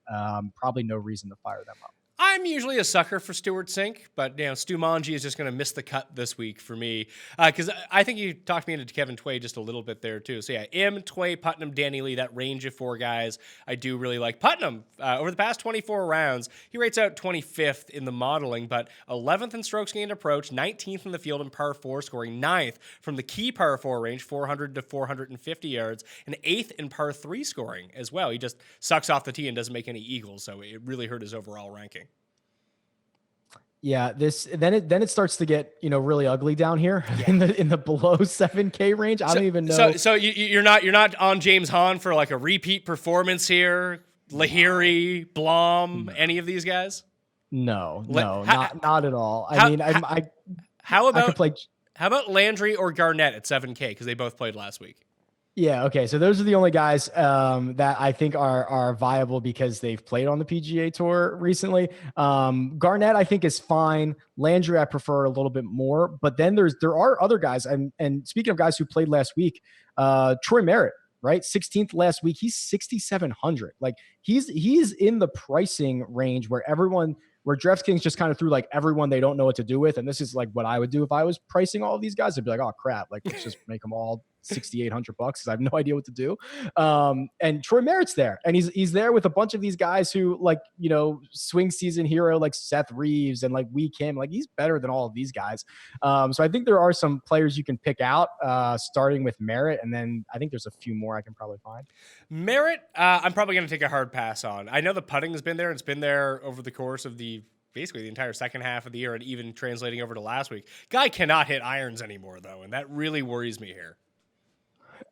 probably no reason to fire them up. I'm usually a sucker for Stewart Sink, but Stu Manji is just going to miss the cut this week for me because I think you talked me into Kevin Tway just a little bit there too. So yeah, Tway, Putnam, Danny Lee, that range of four guys I do really like. Putnam, over the past 24 rounds, he rates out 25th in the modeling, but 11th in strokes gained approach, 19th in the field in par 4, scoring 9th from the key par 4 range, 400 to 450 yards, and 8th in par 3 scoring as well. He just sucks off the tee and doesn't make any eagles, so it really hurt his overall ranking. Yeah, then it starts to get really ugly down here in the below 7K range. I don't even know. So you're not on James Hahn for like a repeat performance here. Lahiri, Blom, any of these guys? No, not at all. How about Landry or Garnett at 7K because they both played last week? Yeah, okay. So those are the only guys that I think are viable because they've played on the PGA Tour recently. Garnett, I think, is fine. Landry, I prefer a little bit more. But then there are other guys. And speaking of guys who played last week, Troy Merritt, right? 16th last week. He's 6,700. Like he's in the pricing range where DraftKings just kind of threw like everyone they don't know what to do with. And this is like what I would do if I was pricing all of these guys. I'd be like, oh crap, like let's just make them all $6,800 because I have no idea what to do. And Troy Merritt's there, and he's there with a bunch of these guys who swing season hero like Seth Reeves and like Wee Kim. Like he's better than all of these guys. So I think there are some players you can pick out, starting with Merritt, and then I think there's a few more I can probably find. Merritt, I'm probably going to take a hard pass on. I know the putting has been there. It's been there over the course of basically the entire second half of the year and even translating over to last week. Guy cannot hit irons anymore, though, and that really worries me here.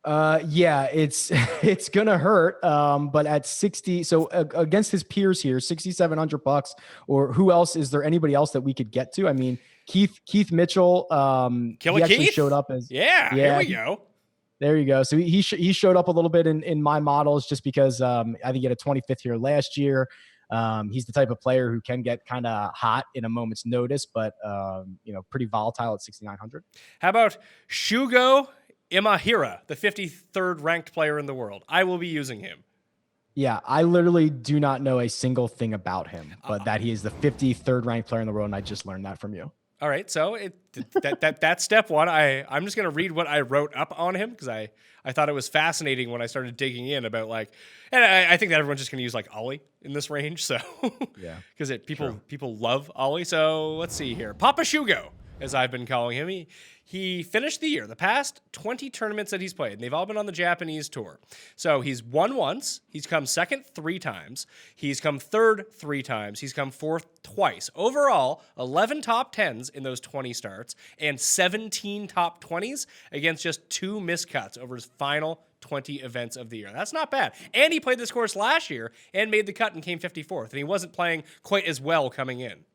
Yeah, it's gonna hurt. But at 60, so against his peers here, $6,700, or who else? Is there anybody else that we could get to? I mean, Keith Mitchell, he actually showed up as here we go. There you go. So he showed up a little bit in my models just because I think he had a 25th here last year. He's the type of player who can get kind of hot in a moment's notice, but pretty volatile at 6,900. How about Shugo Imahira, the 53rd ranked player in the world? I will be using him. Yeah, I literally do not know a single thing about him, but that he is the 53rd ranked player in the world, and I just learned that from you. All right, so that's step one. I'm just gonna read what I wrote up on him because I thought it was fascinating when I started digging in about and I think that everyone's just gonna use like Ollie in this range. So yeah, because people love Ollie. So let's see here, Papa Shugo, as I've been calling him. He finished the year, the past 20 tournaments that he's played, and they've all been on the Japanese tour. So he's won once, he's come second 3 times, he's come third 3 times, he's come fourth twice. Overall, 11 top 10s in those 20 starts, and 17 top 20s against just 2 miscuts over his final 20 events of the year. That's not bad. And he played this course last year and made the cut and came 54th, and he wasn't playing quite as well coming in.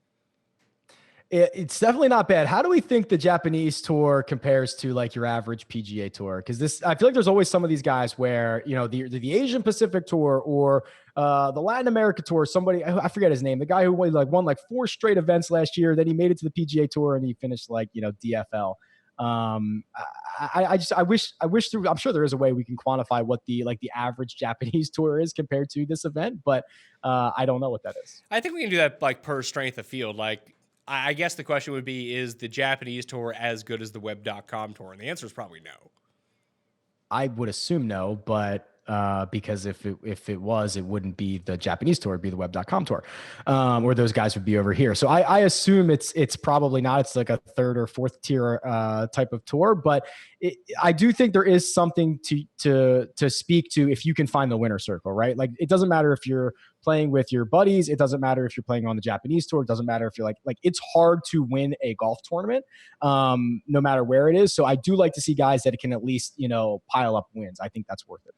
It's definitely not bad. How do we think the Japanese tour compares to like your average PGA tour? Because I feel like there's always some of these guys where, the Asian Pacific tour or the Latin America tour, somebody, I forget his name, the guy who won 4 straight events last year, then he made it to the PGA tour and he finished DFL. I wish I'm sure there is a way we can quantify what the average Japanese tour is compared to this event, but I don't know what that is. I think we can do that per strength of field. I guess the question would be, is the Japanese tour as good as the web.com tour? And the answer is probably no. I would assume no, but because if it was, it wouldn't be the Japanese tour, it'd be the web.com tour, or those guys would be over here. So I assume it's probably not. It's like a 3rd or 4th tier type of tour, but I do think there is something to speak to if you can find the winner circle, right? Like it doesn't matter if you're playing with your buddies. It doesn't matter if you're playing on the Japanese tour. It doesn't matter if you're like it's hard to win a golf tournament, no matter where it is. So I do like to see guys that can at least, pile up wins. I think that's worth it.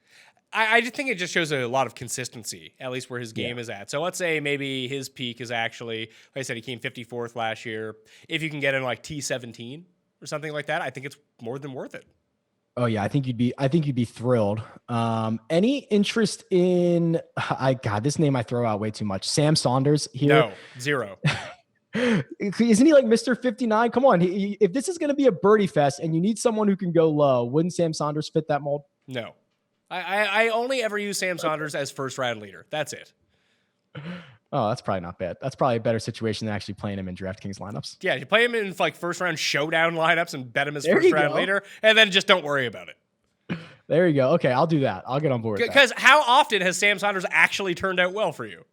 I just think it just shows a lot of consistency, at least where his game is at. So let's say maybe his peak is actually, like I said, he came 54th last year. If you can get in like T17 or something like that, I think it's more than worth it. Oh yeah, I think you'd be thrilled. Any interest in this name I throw out way too much. Sam Saunders here? No, zero. Isn't he like Mr. 59? Come on. If this is going to be a birdie fest and you need someone who can go low, wouldn't Sam Saunders fit that mold? No. I only ever use Sam Saunders as first round leader. That's it. Oh, that's probably not bad. That's probably a better situation than actually playing him in DraftKings lineups. Yeah, you play him in like first round showdown lineups and bet him as first round leader, and then just don't worry about it. There you go. Okay, I'll do that. I'll get on board. Because how often has Sam Saunders actually turned out well for you?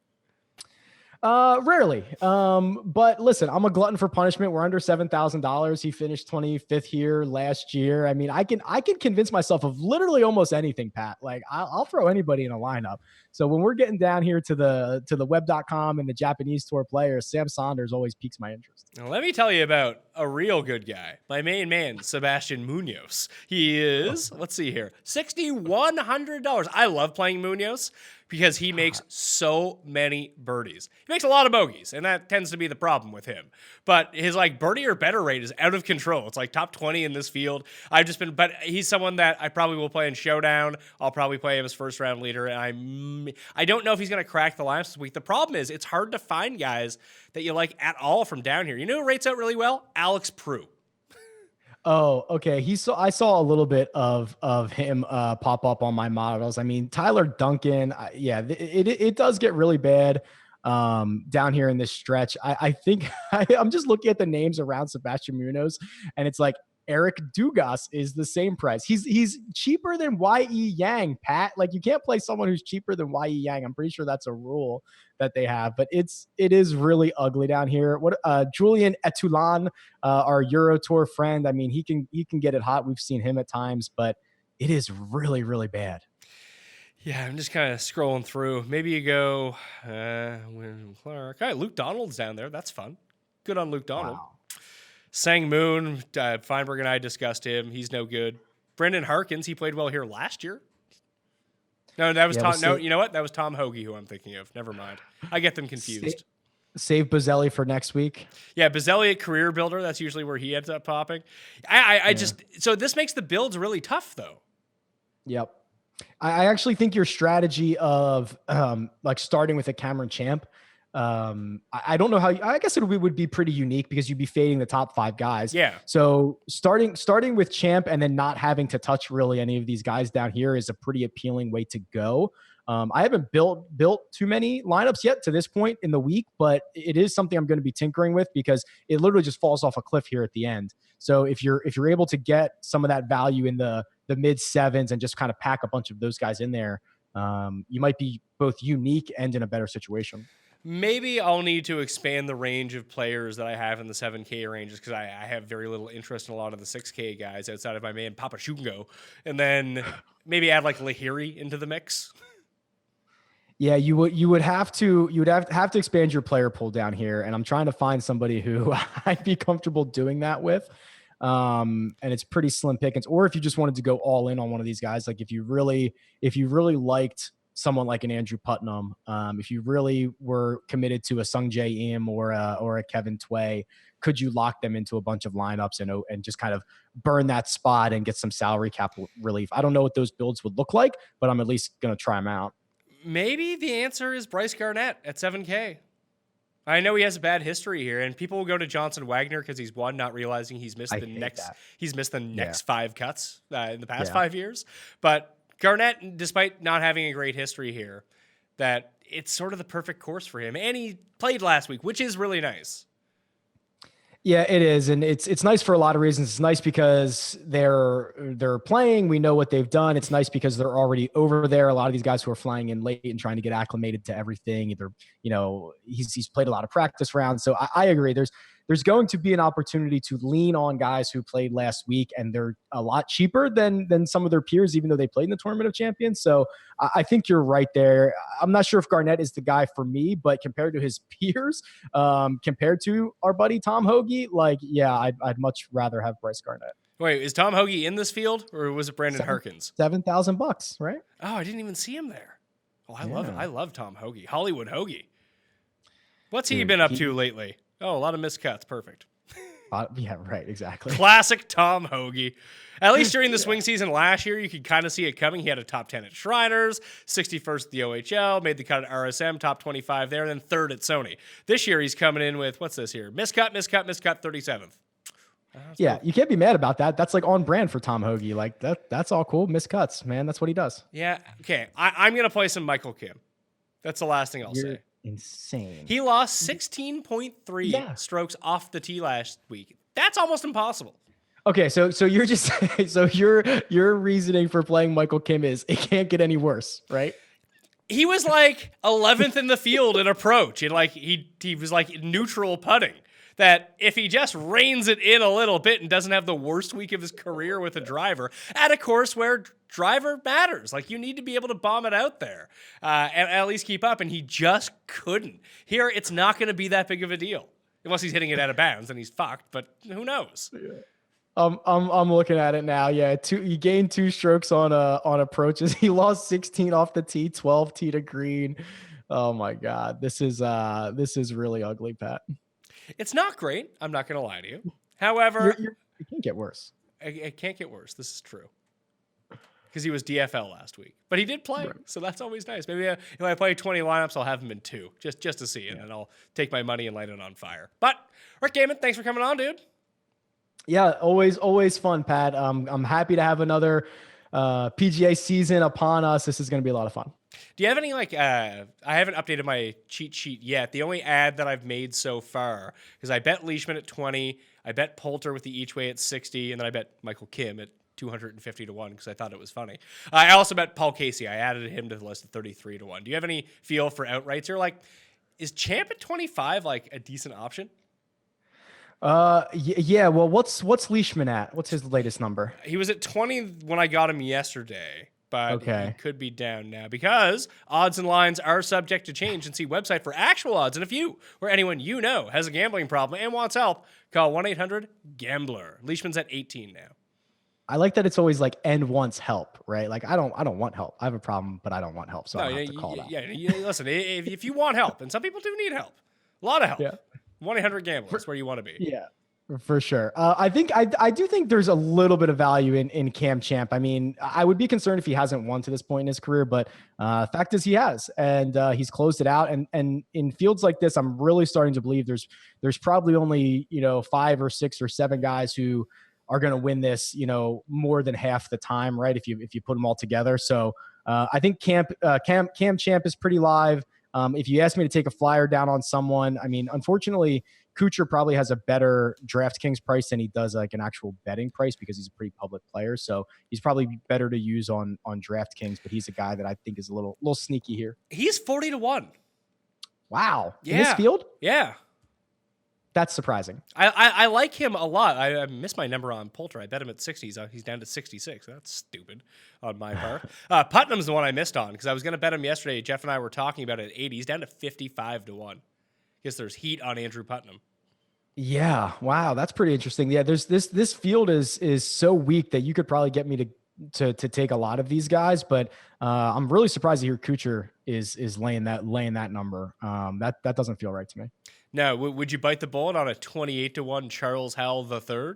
Rarely. But listen, I'm a glutton for punishment. We're under $7,000. He finished 25th here last year. I mean, I can convince myself of literally almost anything, Pat. Like I'll throw anybody in a lineup. So when we're getting down here to the web.com and the Japanese tour players, Sam Saunders always piques my interest. Now, let me tell you about a real good guy, my main man, Sebastian Munoz. He is, let's see here, $6,100. I love playing Munoz because he makes so many birdies. He makes a lot of bogeys, and that tends to be the problem with him. But his like birdie or better rate is out of control. It's like top 20 in this field. But he's someone that I probably will play in Showdown. I'll probably play him as first round leader, and I don't know if he's going to crack the lineups this week. The problem is it's hard to find guys that you like at all from down here. You know who rates out really well? Alex Prue. Oh, okay. I saw a little bit of him pop up on my models. I mean, Tyler Duncan, it does get really bad down here in this stretch. I think I'm just looking at the names around Sebastian Munoz, and it's like Eric Dugas is the same price. He's cheaper than Y.E. Yang, Pat. Like you can't play someone who's cheaper than Y.E. Yang. I'm pretty sure that's a rule that they have, but it is really ugly down here. What Julian Etulan, our Euro Tour friend. I mean, he can get it hot. We've seen him at times, but it is really, really bad. Yeah, I'm just kind of scrolling through. Maybe you go Clark. All right, Luke Donald's down there. That's fun. Good on Luke Donald. Wow. Sang Moon, Feinberg and I discussed him. He's no good. Brendan Harkins, he played well here last year. No, that was Tom. No, you know what? That was Tom Hoagie who I'm thinking of. Never mind. I get them confused. Save Bozelli for next week. Yeah, Bozelli at Career Builder. That's usually where he ends up popping. So this makes the builds really tough, though. Yep. I actually think your strategy of like starting with a Cameron Champ, I don't know how. I guess it would be pretty unique because you'd be fading the top 5 guys. Yeah. So starting with Champ and then not having to touch really any of these guys down here is a pretty appealing way to go. I haven't built too many lineups yet to this point in the week, but it is something I'm going to be tinkering with because it literally just falls off a cliff here at the end. So if you're able to get some of that value in the mid 7s and just kind of pack a bunch of those guys in there, you might be both unique and in a better situation. Maybe I'll need to expand the range of players that I have in the 7K ranges because I have very little interest in a lot of the 6K guys outside of my man Papa Shungo, and then maybe add like Lahiri into the mix. Yeah, you would have to expand your player pool down here, and I'm trying to find somebody who I'd be comfortable doing that with. And it's pretty slim pickings. Or if you just wanted to go all in on one of these guys, like if you really liked someone like an Andrew Putnam, if you really were committed to a Sung Jae Im or a Kevin Tway, could you lock them into a bunch of lineups and just kind of burn that spot and get some salary cap relief? I don't know what those builds would look like, but I'm at least going to try them out. Maybe the answer is Bryce Garnett at 7K. I know he has a bad history here, and people will go to Johnson Wagner because he's won, not realizing he's missed the next 5 cuts in the past 5 years. But Garnett, despite not having a great history here, that it's sort of the perfect course for him. And he played last week, which is really nice. Yeah, it is. And it's nice for a lot of reasons. It's nice because they're playing. We know what they've done. It's nice because they're already over there. A lot of these guys who are flying in late and trying to get acclimated to everything. Either, he's played a lot of practice rounds. So I agree. there's going to be an opportunity to lean on guys who played last week, and they're a lot cheaper than some of their peers, even though they played in the Tournament of Champions. So I think you're right there. I'm not sure if Garnett is the guy for me, but compared to his peers, compared to our buddy Tom Hoagie, like, yeah, I'd much rather have Bryce Garnett. Wait, is Tom Hoagie in this field, or was it Brandon Harkins? $7,000, right? Oh, I didn't even see him there. Oh, I love it. I love Tom Hoagie. Hollywood Hoagie. What's he been up to lately? Oh, a lot of missed cuts. Perfect. Yeah, right. Exactly. Classic Tom Hoagie. At least during the swing season last year, you could kind of see it coming. He had a top 10 at Shriners, 61st at the OHL, made the cut at RSM, top 25 there, and then third at Sony. This year, he's coming in with, what's this here? Miscut, 37th. Yeah, you can't be mad about that. That's like on brand for Tom Hoagie. Like that's all cool. Miscuts, man. That's what he does. Yeah. Okay. I'm going to play some Michael Kim. That's the last thing I'll say. Insane. He lost 16.3 strokes off the tee last week. That's almost impossible. Okay, so you're just so your reasoning for playing Michael Kim is it can't get any worse, right? He was like 11th in the field in approach, and like he was like neutral putting. That if he just reins it in a little bit and doesn't have the worst week of his career with a driver at a course where driver matters, like you need to be able to bomb it out there and at least keep up. And he just couldn't. Here, it's not going to be that big of a deal unless he's hitting it out of bounds and he's fucked. But who knows? Yeah. I'm looking at it now. Yeah, he gained 2 strokes on approaches. He lost 16 off the tee, 12 tee to green. Oh my God, this is really ugly, Pat. It's not great. I'm not going to lie to you. However, it can't get worse. It can't get worse. This is true. Because he was DFL last week. But he did play, so that's always nice. Maybe if I play 20 lineups, I'll have him in 2, just to see it, and I'll take my money and light it on fire. But, Rick Gehman, thanks for coming on, dude. Yeah, always fun, Pat. I'm happy to have another PGA season upon us. This is going to be a lot of fun. Do you have any, like, I haven't updated my cheat sheet yet. The only ad that I've made so far, because I bet Leishman at 20, I bet Poulter with the each way at 60, and then I bet Michael Kim at 250 to 1 because I thought it was funny. I also bet Paul Casey. I added him to the list at 33 to 1. Do you have any feel for outrights? Or, like, is Champ at 25, like, a decent option? Yeah. Well, what's Leishman at? What's his latest number? He was at 20 when I got him yesterday. But he could be down now because odds and lines are subject to change, and see website for actual odds. And if you or anyone you know has a gambling problem and wants help, call 1-800-GAMBLER. Leishman's at 18 now. I like that it's always like and wants help, right? Like I don't want help. I have a problem, but I don't want help, so I have to call that. Yeah, listen, if you want help, and some people do need help, a lot of help. Yeah. 1-800-GAMBLER is where you want to be. Yeah. For sure. I do think there's a little bit of value in Cam Champ. I mean, I would be concerned if he hasn't won to this point in his career, but fact is he has, and he's closed it out. And in fields like this, I'm really starting to believe there's probably only, 5 or 6 or 7 guys who are going to win this, more than half the time, right? If you put them all together. So I think Cam Champ is pretty live. If you ask me to take a flyer down on someone, I mean, unfortunately, Kuchar probably has a better DraftKings price than he does like an actual betting price because he's a pretty public player. So he's probably better to use on DraftKings, but he's a guy that I think is a little sneaky here. He's 40 to 1. Wow. Yeah. In this field? Yeah. That's surprising. I like him a lot. I missed my number on Poulter. I bet him at 60s. He's down to 66. That's stupid on my part. Putnam's the one I missed on because I was going to bet him yesterday. Jeff and I were talking about it at 80. He's down to 55 to 1. Guess there's heat on Andrew Putnam. Yeah. Wow. That's pretty interesting. Yeah. There's this field is so weak that you could probably get me to take a lot of these guys, but I'm really surprised to hear Kuchar is laying that number. That doesn't feel right to me. No. Would you bite the bullet on a 28 to 1 Charles Howell III?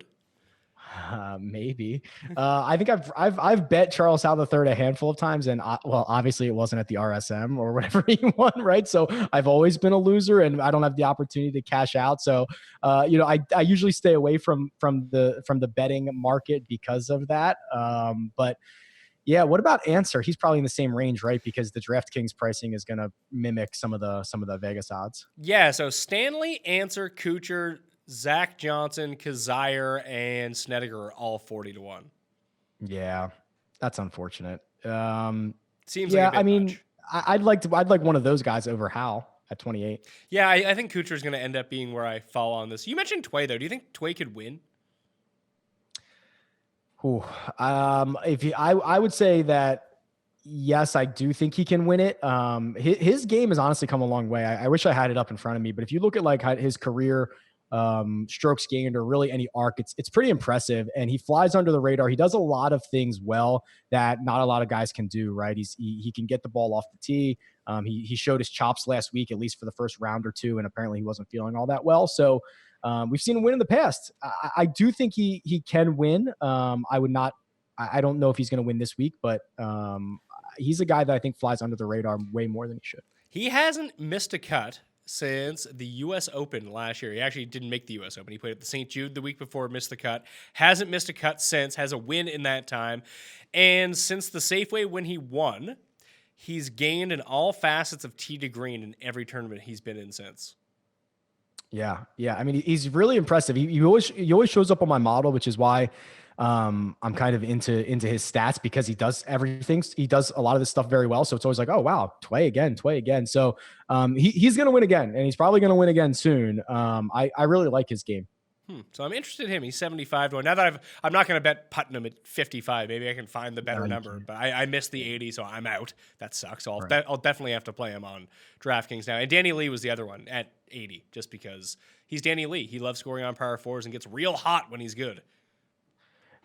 Maybe. I think I've bet Charles Howell III a handful of times, and obviously it wasn't at the RSM or whatever he won, right? So I've always been a loser, and I don't have the opportunity to cash out. So I usually stay away from the betting market because of that. But yeah, what about Answer? He's probably in the same range, right? Because the DraftKings pricing is going to mimic some of the Vegas odds. Yeah. So Stanley, Answer, Kuchar, Zach Johnson, Kazire, and Snedeker are all 40 to 1. Yeah, that's unfortunate. Seems like a bit much. I'd like one of those guys over Hal. at 28. Yeah, I think Kuchar's going to end up being where I fall on this. You mentioned Tway, though. Do you think Tway could win? Ooh, I would say that yes, I do think he can win it. His game has honestly come a long way. I wish I had it up in front of me, but if you look at like his career strokes gained or really any arc, it's pretty impressive, and he flies under the radar. He does a lot of things well that not a lot of guys can do, right? He can get the ball off the tee. He showed his chops last week, at least for the first round or two, and apparently he wasn't feeling all that well. So we've seen him win in the past. I do think he can win. I don't know if he's going to win this week, but he's a guy that I think flies under the radar way more than he should. He hasn't missed a cut since the U.S. Open last year. He actually didn't make the U.S. Open. He played at the St. Jude the week before, missed the cut. Hasn't missed a cut since, has a win in that time. And since the Safeway when he won, he's gained in all facets of tee to green in every tournament he's been in since. Yeah. I mean, he's really impressive. He always shows up on my model, which is why I'm kind of into his stats, because he does everything. He does a lot of this stuff very well. So it's always like, oh wow, Tway again. So he's going to win again, and he's probably going to win again soon. I really like his game. So I'm interested in him. He's 75 to 1. Now that I'm not going to bet Putnam at 55. Maybe I can find the better number, but I missed the 80, so I'm out. That sucks. So I'll definitely have to play him on DraftKings now. And Danny Lee was the other one at 80, just because he's Danny Lee. He loves scoring on par fours and gets real hot when he's good.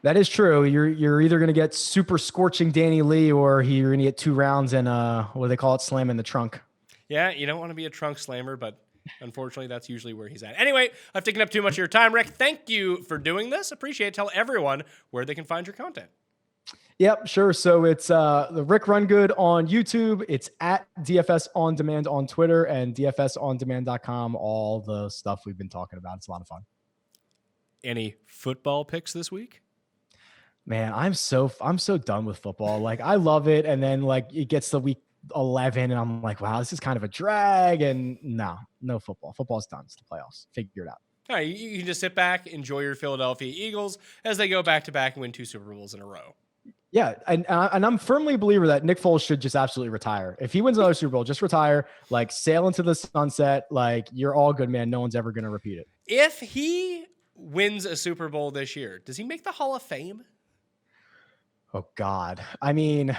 That is true. You're either going to get super scorching Danny Lee, or you're going to get 2 rounds and what do they call it, slam in the trunk. Yeah, you don't want to be a trunk slammer, but unfortunately, that's usually where he's at. Anyway, I've taken up too much of your time, Rick. Thank you for doing this. Appreciate it. Tell everyone where they can find your content. Yep, sure. So it's the Rick Run Good on YouTube. It's at DFS On Demand on Twitter, and DFSOnDemand.com. All the stuff we've been talking about. It's a lot of fun. Any football picks this week? Man, I'm so done with football. Like, I love it, and then like it gets to week 11, and I'm like, wow, this is kind of a drag. And no football. Football's done. It's the playoffs. Figure it out. All right, you can just sit back, enjoy your Philadelphia Eagles as they go back to back and win 2 Super Bowls in a row. Yeah, and I'm firmly a believer that Nick Foles should just absolutely retire. If he wins another Super Bowl, just retire, like sail into the sunset. Like, you're all good, man. No one's ever going to repeat it. If he wins a Super Bowl this year, does he make the Hall of Fame? Oh God. I mean,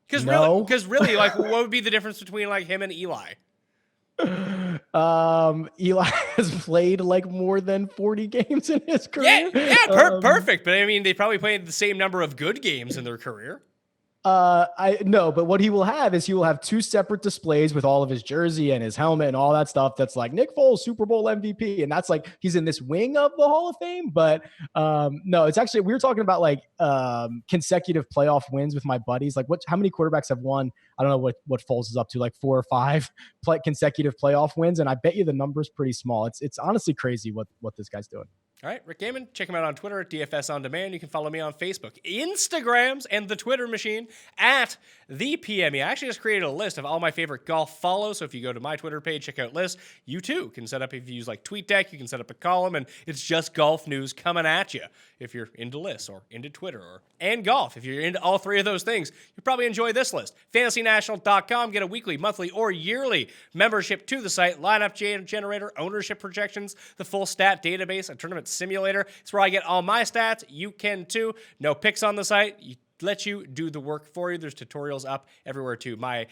because no. really, like, what would be the difference between like him and Eli? Eli has played like more than 40 games in his career. Perfect. But I mean, they probably played the same number of good games in their career. I know, but what he will have is 2 separate displays with all of his jersey and his helmet and all that stuff. That's like Nick Foles, Super Bowl MVP. And that's like, he's in this wing of the Hall of Fame. But no, it's actually, we were talking about like consecutive playoff wins with my buddies. Like how many quarterbacks have won? I don't know what Foles is up to, like 4 or 5 consecutive playoff wins. And I bet you the number's pretty small. It's honestly crazy what this guy's doing. All right, Rick Gehman, check him out on Twitter at DFS On Demand. You can follow me on Facebook, Instagrams, and the Twitter machine at the PME. I actually just created a list of all my favorite golf follows. So if you go to my Twitter page, check out lists. You too can set up, if you use like TweetDeck, you can set up a column, and it's just golf news coming at you. If you're into lists or into Twitter and golf, if you're into all 3 of those things, you probably enjoy this list. FantasyNational.com, get a weekly, monthly, or yearly membership to the site. Lineup generator, ownership projections, the full stat database, a tournament simulator. It's where I get all my stats. You can too. No picks on the site. Let you do the work for you. There's tutorials up everywhere too. My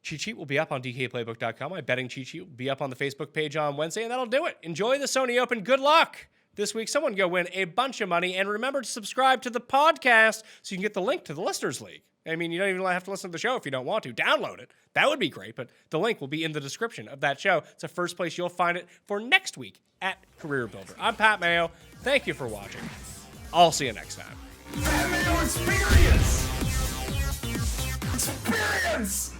cheat sheet will be up on DKPlaybook.com. My betting cheat sheet will be up on the Facebook page on Wednesday, and that'll do it. Enjoy the Sony Open. Good luck this week. Someone go win a bunch of money, and remember to subscribe to the podcast so you can get the link to the Listeners League. I mean, you don't even have to listen to the show if you don't want to. Download it. That would be great, but the link will be in the description of that show. It's the first place you'll find it for next week at Career Builder. I'm Pat Mayo. Thank you for watching. I'll see you next time. That Mayo experience! Experience!